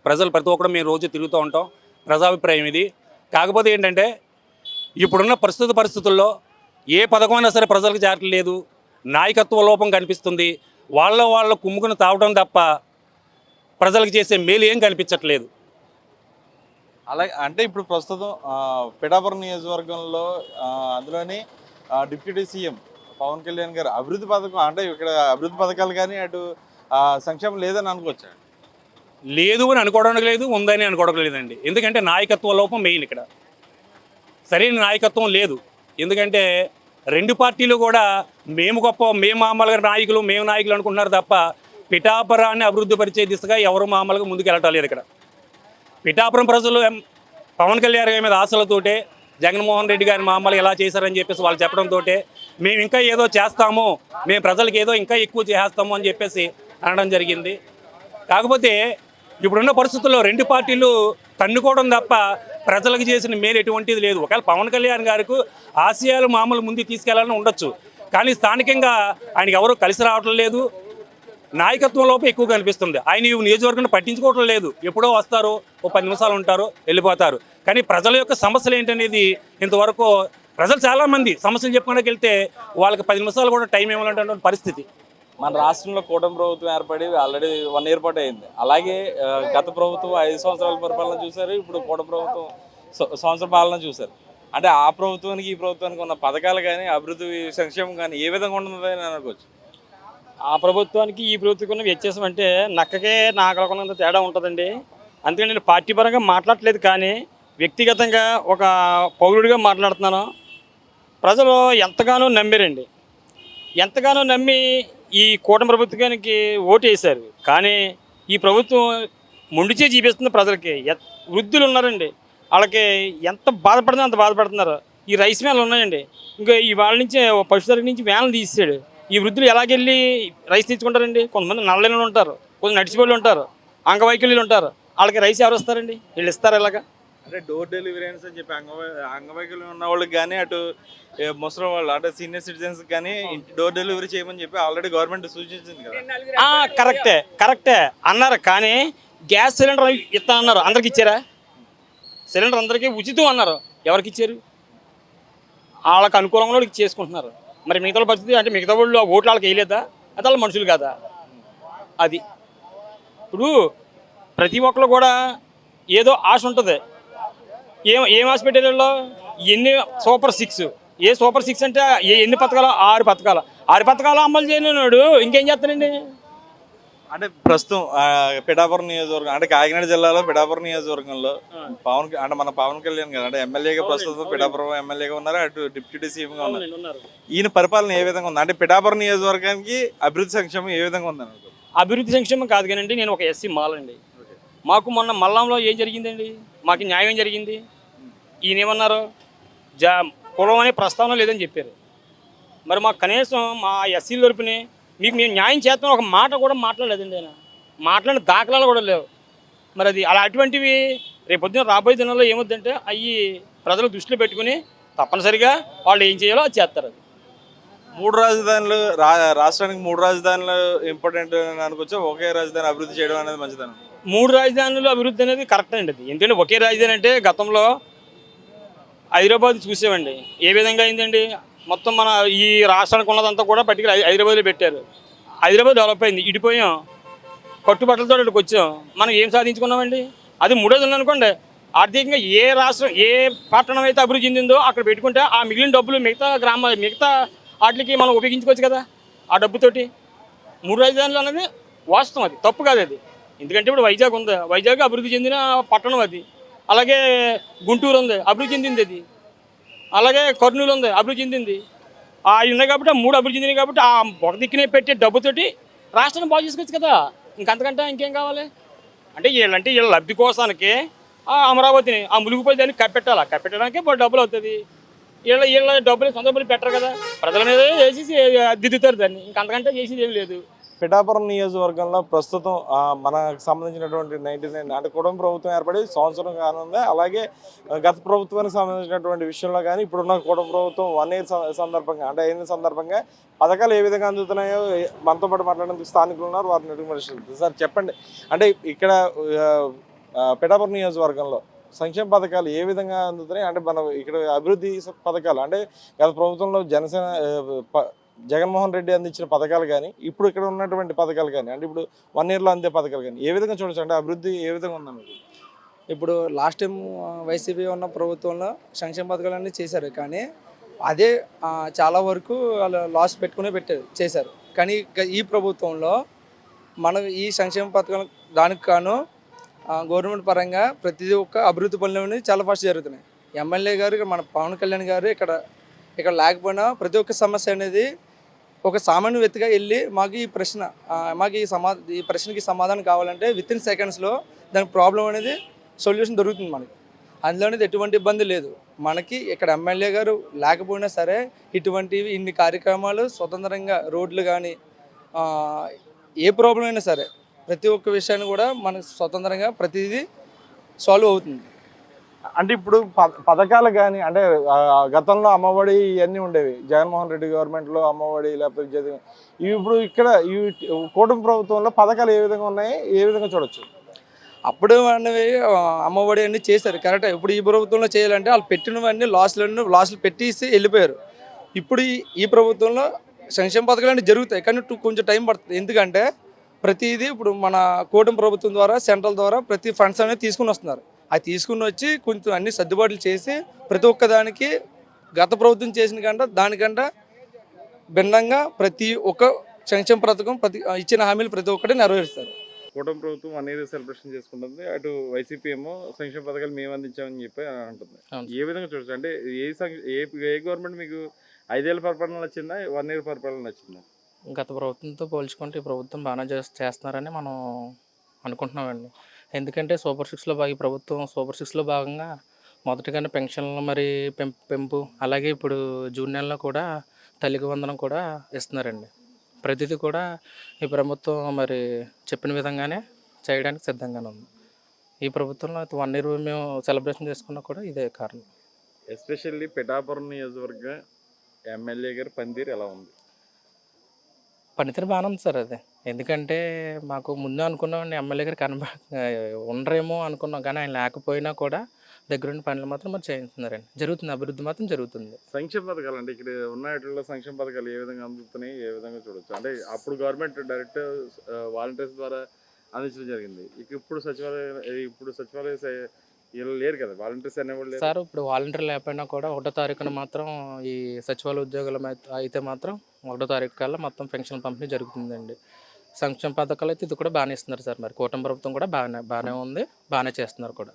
ప్రజలు ప్రతి ఒక్కరు మేము రోజు తిరుగుతూ ఉంటాం, ప్రజాభిప్రాయం ఇది. కాకపోతే ఏంటంటే ఇప్పుడున్న ప్రస్తుత పరిస్థితుల్లో ఏ పథకమైనా సరే ప్రజలకు చేరట్లేదు, నాయకత్వ లోపం కనిపిస్తుంది. వాళ్ళ కుమ్ముకుని తావడం తప్ప ప్రజలకు చేసే మేలు ఏం కనిపించట్లేదు. అలాగే అంటే ఇప్పుడు ప్రస్తుతం పిఠాపురం నియోజకవర్గంలో అందులోని డిప్యూటీ సీఎం పవన్ కళ్యాణ్ గారు అభివృద్ధి పథకం అంటే ఇక్కడ అభివృద్ధి పథకాలు కానీ అటు సంక్షేమం లేదని అనుకోవచ్చా? లేదు అని అనుకోవడానికి లేదు, ఉందని అనుకోవడం లేదండి. ఎందుకంటే నాయకత్వ లోపం మెయిన్. ఇక్కడ సరైన నాయకత్వం లేదు. ఎందుకంటే రెండు పార్టీలు కూడా మేము గొప్ప, మేము మామూలుగా నాయకులు, మేము నాయకులు అనుకుంటున్నారు తప్ప పిఠాపురాన్ని అభివృద్ధి పరిచే దిశగా ఎవరు మామూలుగా ముందుకు వెళ్ళటం లేదు. ఇక్కడ పిఠాపురం ప్రజలు పవన్ కళ్యాణ్ గారి మీద ఆశలతోటే జగన్మోహన్ రెడ్డి గారిని మామూలుగా ఎలా చేశారని చెప్పేసి వాళ్ళు చెప్పడంతో మేము ఇంకా ఏదో చేస్తాము, మేము ప్రజలకు ఏదో ఇంకా ఎక్కువ చేస్తాము అని చెప్పేసి అనడం జరిగింది. కాకపోతే ఇప్పుడున్న పరిస్థితుల్లో రెండు పార్టీలు తన్నుకోవడం తప్ప ప్రజలకు చేసిన మేలు ఎటువంటిది లేదు. ఒకవేళ పవన్ కళ్యాణ్ గారికి ఆశయాలు మామూలు ముందుకు తీసుకెళ్లాలని ఉండొచ్చు, కానీ స్థానికంగా ఆయనకి ఎవరూ కలిసి రావటం లేదు. నాయకత్వం లోపం ఎక్కువ కనిపిస్తుంది. ఆయన ఈ నియోజకవర్గాన్ని పట్టించుకోవటం లేదు. ఎప్పుడో వస్తారు, ఓ 10 నిమిషాలు ఉంటారు, వెళ్ళిపోతారు. కానీ ప్రజల యొక్క సమస్యలు ఏంటనేది ఇంతవరకు ప్రజలు చాలామంది సమస్యలు చెప్పుకోవడానికి వెళ్తే వాళ్ళకి 10 నిమిషాలు కూడా టైం ఇవ్వాలంటే పరిస్థితి. మన రాష్ట్రంలో కూటమి ప్రభుత్వం ఏర్పడి ఆల్రెడీ 1 ఇయర్ పాటు అయింది. అలాగే గత ప్రభుత్వం 5 సంవత్సరాల పరిపాలన చూశారు, ఇప్పుడు కూటమి ప్రభుత్వం సంవత్సర పాలన చూశారు. అంటే ఆ ప్రభుత్వానికి ఈ ప్రభుత్వానికి ఉన్న పథకాలు కానీ అభివృద్ధి సంక్షేమం కానీ ఏ విధంగా ఉంటుందని అనుకోవచ్చు? ఆ ప్రభుత్వానికి ఈ ప్రభుత్వానికి ఉన్న వ్యత్యాసం అంటే నక్కకే నాకలకున్నంత తేడా ఉంటుందండి. అందుకని నేను పార్టీ పరంగా మాట్లాడట్లేదు, కానీ వ్యక్తిగతంగా ఒక పౌరుడిగా మాట్లాడుతున్నాను. ప్రజలు ఎంతగానో నమ్మారండి, ఎంతగానో నమ్మి ఈ కూటమి ప్రభుత్వానికి ఓటు వేశారు. కానీ ఈ ప్రభుత్వం మొండిచే చూపిస్తుంది ప్రజలకి. వృద్ధులు ఉన్నారండి, వాళ్ళకి ఎంత బాధపడుతుందో అంత బాధపడుతున్నారు. ఈ రైస్ వ్యాన్లు ఉన్నాయండి, ఇంకా ఈ వాళ్ళ నుంచి పశుధర నుంచి వ్యాన్లు తీసాడు. ఈ వృద్ధులు ఎలాగెళ్ళి రైస్ తెచ్చుకుంటారండి? కొంతమంది నల్లలు ఉంటారు, కొంచెం నడిచిపోయి ఉంటారు, అంగవైకల్యులు ఉంటారు. వాళ్ళకి రైస్ ఎవరు వస్తారండి? వీళ్ళు ఇస్తారు ఎలాగా? అంటే డోర్ డెలివరీ అని చెప్పి అంగవైకల్యం ఉన్న వాళ్ళకి కానీ అటు ముసలి వాళ్ళు అంటే సీనియర్ సిటిజన్స్ కానీ డోర్ డెలివరీ చేయమని చెప్పి ఆల్రెడీ గవర్నమెంట్ సూచించింది కదా. కరెక్టే అన్నారు, కానీ గ్యాస్ సిలిండర్ ఇస్తా అన్నారు. అందరికి ఇచ్చారా? సిలిండర్ అందరికీ ఉచితం అన్నారు. ఎవరికి ఇచ్చారు? వాళ్ళకి అనుకూలంగా వాళ్ళకి చేసుకుంటున్నారు. మరి మిగతా పరిస్థితి అంటే మిగతా వాళ్ళు ఓట్లు వాళ్ళకి వేయలేదా? అది వాళ్ళ మనుషులు కాదా? అది ఇప్పుడు ప్రతి ఒక్కరు కూడా ఏదో ఆశ ఉంటుంది. ఏం ఆశ పెట్టారు? ఎన్ని సూపర్ 6, ఏ సూపర్ 6 అంటే ఎన్ని పథకాలు? 6 పథకాలు అమలు చేయనున్నాడు. ఇంకేం చేస్తానండి? అంటే ప్రస్తుతం పిఠాపురం నియోజకవర్గం అంటే కాకినాడ జిల్లాలో పిఠాపురం నియోజకవర్గంలో మన పవన్ కళ్యాణ్ గారు అంటే ఎమ్మెల్యేగా ప్రస్తుతం పిఠాపురం ఎమ్మెల్యేగా ఉన్నారు, అటు డిప్యూటీ సీఎంగా ఉన్నారు. ఈయన పరిపాలన ఏ విధంగా ఉంది? అంటే పిఠాపురం నియోజకవర్గానికి అభివృద్ధి సంక్షేమం ఏ విధంగా ఉందని? అభివృద్ధి సంక్షేమం కాదు కానండి, నేను ఒక ఎస్సీ మాలండి. మాకు మొన్న మల్లంలో ఏం జరిగిందండి? మాకు న్యాయం జరిగింది. ఈయన ఏమన్నారు? కులం అనే ప్రస్తావన లేదని చెప్పారు. మరి మాకు కనీసం మా ఎస్సీల తరపుని మీకు మేము న్యాయం చేస్తాం ఒక మాట కూడా మాట్లాడలేదండి. ఆయన మాట్లాడిన దాఖలాలు కూడా లేవు. మరి అది అలా అటువంటివి రేపొద్దున రాబోయే దినాల్లో ఏమొద్దంటే అవి ప్రజలు దృష్టిలో పెట్టుకుని తప్పనిసరిగా వాళ్ళు ఏం చేయాలో అది చేస్తారు. అది 3 రాజధానులు రాష్ట్రానికి 3 రాజధానులు ఇంపార్టెంట్ అని అనుకోవచ్చు. ఒకే రాజధాని అభివృద్ధి చేయడం అనేది మంచిదని. 3 రాజధానులు అభివృద్ధి అనేది కరెక్ట్ అండి. అది ఎందుకంటే ఒకే రాజధాని అంటే గతంలో హైదరాబాద్ చూసామండి, ఏ విధంగా అయిందండి? మొత్తం మన ఈ రాష్ట్రానికి ఉన్నదంతా కూడా పట్టుకుని హైదరాబాద్లో పెట్టారు. హైదరాబాద్ డెవలప్ అయింది, ఇడిపోయాం, కట్టుబట్టలతో ఇక్కడికి వచ్చాం. మనం ఏం సాధించుకున్నామండి? అది 3వ అనుకోండి. ఆర్థికంగా ఏ రాష్ట్రం ఏ పట్టణం అయితే అభివృద్ధి చెందిందో అక్కడ పెట్టుకుంటే ఆ మిగిలిన డబ్బులు మిగతా వాటికి మనం ఉపయోగించుకోవచ్చు కదా ఆ డబ్బుతోటి. 3 రాజధానులు అనేది వాస్తవం, అది తప్పు కాదు అది. ఎందుకంటే ఇప్పుడు వైజాగ్ ఉంది, వైజాగ్ అభివృద్ధి చెందిన పట్టణం అది. అలాగే గుంటూరు ఉంది, అభివృద్ధి చెందింది అది. అలాగే కర్నూలు ఉంది, అభివృద్ధి చెందింది. అవి ఉన్నాయి కాబట్టి 3 అభివృద్ధి చెందినాయి కాబట్టి ఆ ఒక దిక్కునే పెట్టే డబ్బుతోటి రాష్ట్రాన్ని బాగు చేసుకోవచ్చు కదా. ఇంకంతకంటే ఇంకేం కావాలి? అంటే వీళ్ళ లబ్ధి కోసానికి ఆ అమరావతిని ఆ ములుగుపోయి దాన్ని కప్పెట్టాలి. కప్పెట్టడానికి డబ్బులు అవుతుంది. వీళ్ళ డబ్బులు సొంత డబ్బులు పెట్టరు కదా, ప్రజల మీద వేసేసి దిద్దుతారు దాన్ని, ఇంకంతకంటే చేసేది ఏం లేదు. పిఠాపురం నియోజకవర్గంలో ప్రస్తుతం మనకు సంబంధించినటువంటి 99 అంటే కుటుంబ ప్రభుత్వం ఏర్పడి సంవత్సరం కానుంది. అలాగే గత ప్రభుత్వానికి సంబంధించినటువంటి విషయంలో కానీ ఇప్పుడున్న కుటుంబ ప్రభుత్వం 1 year సందర్భంగా అంటే అయిన సందర్భంగా పథకాలు ఏ విధంగా అందుతున్నాయో మనతో పాటు మాట్లాడడానికి స్థానికులు ఉన్నారు, వారిని అడిగి పరిశీలిద్దాం. సార్ చెప్పండి, అంటే ఇక్కడ పిఠాపురం నియోజకవర్గంలో సంక్షేమ పథకాలు ఏ విధంగా అందుతున్నాయి? అంటే మనం ఇక్కడ అభివృద్ధి పథకాలు అంటే గత ప్రభుత్వంలో జగన్మోహన్ రెడ్డి అందించిన పథకాలు కానీ ఇప్పుడు ఇక్కడ ఉన్నటువంటి పథకాలు కానీ అంటే ఇప్పుడు 1 yearలో అందే పథకాలు కానీ ఏ విధంగా చూడొచ్చు? అంటే అభివృద్ధి ఏ విధంగా ఉందండి? ఇప్పుడు లాస్ట్ టైం వైసీపీ ఉన్న ప్రభుత్వంలో సంక్షేమ పథకాలన్నీ చేశారు, కానీ అదే చాలా వరకు వాళ్ళు లాస్ పెట్టుకునే చేశారు. కానీ ఈ ప్రభుత్వంలో మనం ఈ సంక్షేమ పథకాలు దానికి కాను గవర్నమెంట్ పరంగా ప్రతి ఒక్క అభివృద్ధి పనులు చాలా ఫాస్ట్ జరుగుతున్నాయి. ఎమ్మెల్యే గారు మన పవన్ కళ్యాణ్ గారు ఇక్కడ లేకపోయినా ప్రతి ఒక్క సమస్య అనేది ఒక సామాన్య వ్యక్తిగా వెళ్ళి మాకు ఈ ప్రశ్నకి సమాధానం కావాలంటే వితిన్ సెకండ్స్లో దానికి ప్రాబ్లం అనేది సొల్యూషన్ దొరుకుతుంది మనకి. అందులో అనేది ఎటువంటి ఇబ్బంది లేదు. మనకి ఇక్కడ ఎమ్మెల్యే గారు లేకపోయినా సరే ఇటువంటివి ఇన్ని కార్యక్రమాలు స్వతంత్రంగా రోడ్లు కానీ ఏ ప్రాబ్లం అయినా సరే ప్రతి ఒక్క విషయాన్ని కూడా మనకు స్వతంత్రంగా ప్రతిదీ సాల్వ్ అవుతుంది. అంటే ఇప్పుడు పథకాలు కానీ అంటే గతంలో అమ్మఒడి ఇవన్నీ ఉండేవి, జగన్మోహన్ రెడ్డి గవర్నమెంట్లో అమ్మఒడి లేకపోతే ఇప్పుడు ఇక్కడ ఈ కూటమి ప్రభుత్వంలో పథకాలు ఏ విధంగా ఉన్నాయి, ఏ విధంగా చూడొచ్చు? అప్పుడు అనేవి అమ్మఒడి అన్నీ చేశారు కరెక్ట్. ఇప్పుడు ఈ ప్రభుత్వంలో చేయాలంటే వాళ్ళు పెట్టినవన్నీ లాస్లు పెట్టేసి వెళ్ళిపోయారు. ఇప్పుడు ఈ ప్రభుత్వంలో సంక్షేమ పథకాలు అన్నీ జరుగుతాయి, కానీ కొంచెం టైం పడుతుంది. ఎందుకంటే ప్రతిదీ ఇప్పుడు మన కూటమి ప్రభుత్వం ద్వారా సెంట్రల్ ద్వారా ప్రతి ఫండ్స్ అనేది తీసుకుని వస్తున్నారు. అది తీసుకుని వచ్చి కొంచెం అన్ని సర్దుబాట్లు చేసి ప్రతి ఒక్కదానికి గత ప్రభుత్వం చేసిన దానికంటే భిన్నంగా ప్రతి ఒక్క సంక్షేమ పథకం ఇచ్చిన హామీలు ప్రతి ఒక్కటి నెరవేరుస్తారు. కూటమి ప్రభుత్వం 1 year సెలబ్రేషన్ చేసుకుంటుంది, అటు వైసీపీ ఏమో సంక్షేమ పథకాలు మేము అందించామని చెప్పి అంటుంది. ఏ విధంగా చూడొచ్చు? అంటే ఏ గవర్నమెంట్ మీకు 5 ఏళ్ళ పరిపాలన నచ్చిందా, 1 year పరిపాలన నచ్చిందా? గత ప్రభుత్వంతో పోల్చుకుంటే ఈ ప్రభుత్వం బాగానే చేస్తున్నారని మనం అనుకుంటున్నామండి. ఎందుకంటే ఈ ప్రభుత్వం సూపర్ 6లో భాగంగా మొదటిగానే పెన్షన్లు మరి పెంపు, అలాగే ఇప్పుడు జూన్ నెలలో కూడా తల్లికి వందనం కూడా ఇస్తున్నారండి. ప్రతిదీ కూడా ఈ ప్రభుత్వం మరి చెప్పిన విధంగానే చేయడానికి సిద్ధంగానే ఉంది. ఈ ప్రభుత్వంలో 1 year మేము సెలబ్రేషన్ చేసుకున్నా కూడా ఇదే కారణం. ఎస్పెషల్లీ పిఠాపురం నియోజకవర్గ ఎమ్మెల్యే గారి పనితీరు ఎలా ఉంది? పనితీరు బాగానే ఉంది సార్. అదే ఎందుకంటే మాకు ముందు అనుకున్నామండి ఎమ్మెల్యే గారు ఉండరేమో అనుకున్నాం, కానీ ఆయన లేకపోయినా కూడా దగ్గరుండి పనులు మాత్రం మరి చేయిస్తున్నారండి. జరుగుతుంది, అభివృద్ధి మాత్రం జరుగుతుంది. సంక్షేమ పథకాలు అంటే ఇక్కడ ఉన్న వాటిల్లో సంక్షేమ పథకాలు ఏ విధంగా అందుతున్నాయి, ఏ విధంగా చూడొచ్చు? అంటే అప్పుడు గవర్నమెంట్ డైరెక్ట్ వాలంటీర్స్ ద్వారా అందించడం జరిగింది. ఇప్పుడు సచివాలయ వీళ్ళు లేరు కదా, వాలంటీర్స్ అనేవాళ్ళు లేరు సార్. ఇప్పుడు వాలంటీర్ లేకపోయినా కూడా 1వ తారీఖున మాత్రం ఈ సచివాలయ ఉద్యోగులు అయితే మాత్రం 1వ తారీఖు కల్లా మొత్తం పెన్షన్ పంపిణీ జరుగుతుందండి. సంక్షేమ పథకాలు అయితే ఇది కూడా బాగానే ఇస్తున్నారు సార్. మరి కూటమి ప్రభుత్వం కూడా బాగానే ఉంది, బాగానే చేస్తున్నారు కూడా.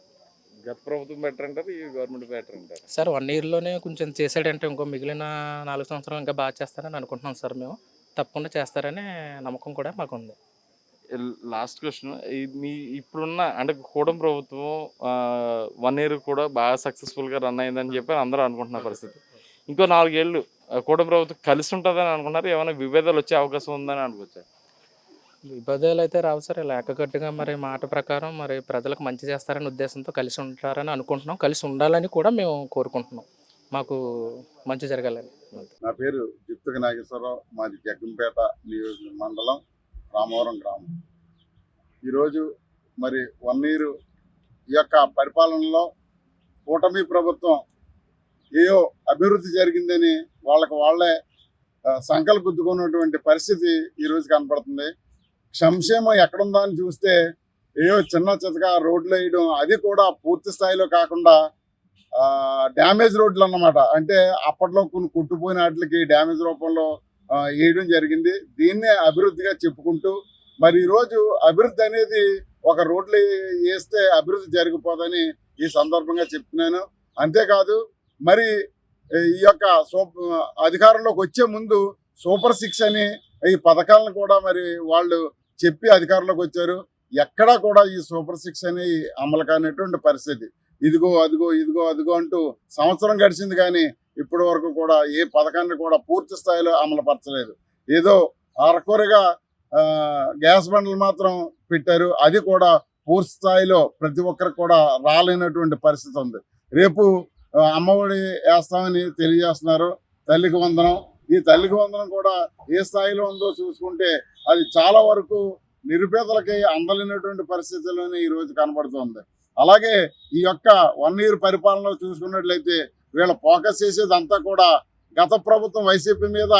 గత ప్రభుత్వం బెటర్ అంటారు, ఈ గవర్నమెంట్ బెటర్ అంటారు సార్. 1 yearలోనే కొంచెం చేసాడంటే ఇంకో మిగిలిన 4 సంవత్సరాలు ఇంకా బాగా చేస్తారని అనుకుంటున్నాం సార్. మేము తప్పకుండా చేస్తారనే నమ్మకం కూడా మాకు ఉంది. లాస్ట్ క్వశ్చన్, ఇప్పుడున్న అంటే కూటమి ప్రభుత్వం 1 year కూడా బాగా సక్సెస్ఫుల్గా రన్ అయిందని చెప్పి అందరూ అనుకుంటున్న పరిస్థితి. ఇంకో 4 ఏళ్ళు కూటమి ప్రభుత్వం కలిసి ఉంటుందని అనుకున్నారు, ఏమైనా విభేదాలు వచ్చే అవకాశం ఉందని అనుకోవచ్చా? విభేదాలు అయితే రావు సార్. ఇలా ఏకగట్టుగా మరి మాట ప్రకారం మరి ప్రజలకు మంచి చేస్తారనే ఉద్దేశంతో కలిసి ఉంటారని అనుకుంటున్నాం. కలిసి ఉండాలని కూడా మేము కోరుకుంటున్నాం, మాకు మంచి జరగాలని. నా పేరు జిత్తుక నాగేశ్వరరావు, మాది జగ్గంపేట మండలం రామవరం గ్రామం. ఈరోజు మరి 1 year ఈ యొక్క పరిపాలనలో కూటమి ప్రభుత్వం ఏయో అభివృద్ధి జరిగిందని వాళ్ళే సంకల్పించుకున్నటువంటి పరిస్థితి ఈరోజు కనపడుతుంది. సంక్షేమం ఎక్కడుందా అని చూస్తే ఏయో చిన్న చితక రోడ్లు వేయడం, అది కూడా పూర్తి స్థాయిలో కాకుండా డ్యామేజ్ రోడ్లు అన్నమాట. అంటే అప్పట్లో కొన్ని కుట్టుపోయిన వాటికి డ్యామేజ్ రూపంలో వేయడం జరిగింది. దీన్నే అభివృద్ధిగా చెప్పుకుంటూ మరి ఈరోజు అభివృద్ధి అనేది ఒక రోడ్లు వేస్తే అభివృద్ధి జరిగిపోదని ఈ సందర్భంగా చెప్తున్నాను. అంతేకాదు మరి ఈ యొక్క అధికారంలోకి వచ్చే ముందు సూపర్ 6 అని ఈ పథకాలను కూడా మరి వాళ్ళు చెప్పి అధికారంలోకి వచ్చారు. ఎక్కడా కూడా ఈ సూపర్ 6 అని అమలు కానిటువంటి పరిస్థితి. ఇదిగో అదిగో ఇదిగో అదిగో అంటూ సంవత్సరం గడిచింది కానీ ఇప్పటి వరకు కూడా ఏ పథకాన్ని కూడా పూర్తి స్థాయిలో అమలుపరచలేదు. ఏదో అరకొరగా గ్యాస్ బండ్లు మాత్రం పెట్టారు. అది కూడా పూర్తి స్థాయిలో ప్రతి ఒక్కరికి కూడా రాలేనటువంటి పరిస్థితి ఉంది. రేపు అమ్మఒడి వేస్తామని తెలియజేస్తున్నారు. తల్లికి వందనం, ఈ తల్లికి వందనం కూడా ఏ స్థాయిలో ఉందో చూసుకుంటే అది చాలా వరకు నిరుపేదలకి అందలేనటువంటి పరిస్థితుల్లోనే ఈ రోజు కనబడుతుంది. అలాగే ఈ యొక్క 1 year పరిపాలనలో చూసుకున్నట్లయితే వీళ్ళ ఫోకస్ చేసేదంతా కూడా గత ప్రభుత్వం వైసీపీ మీద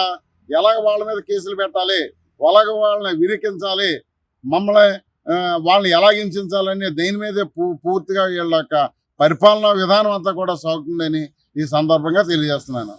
ఎలాగ వాళ్ళ మీద కేసులు పెట్టాలి, ఎలాగ వాళ్ళని విరికించాలి, వాళ్ళని ఎలా హింసించాలని దేని మీదే పూర్తిగా వీళ్ళ యొక్క పరిపాలనా విధానం అంతా కూడా సాగుతుందని ఈ సందర్భంగా తెలియజేస్తున్నాను.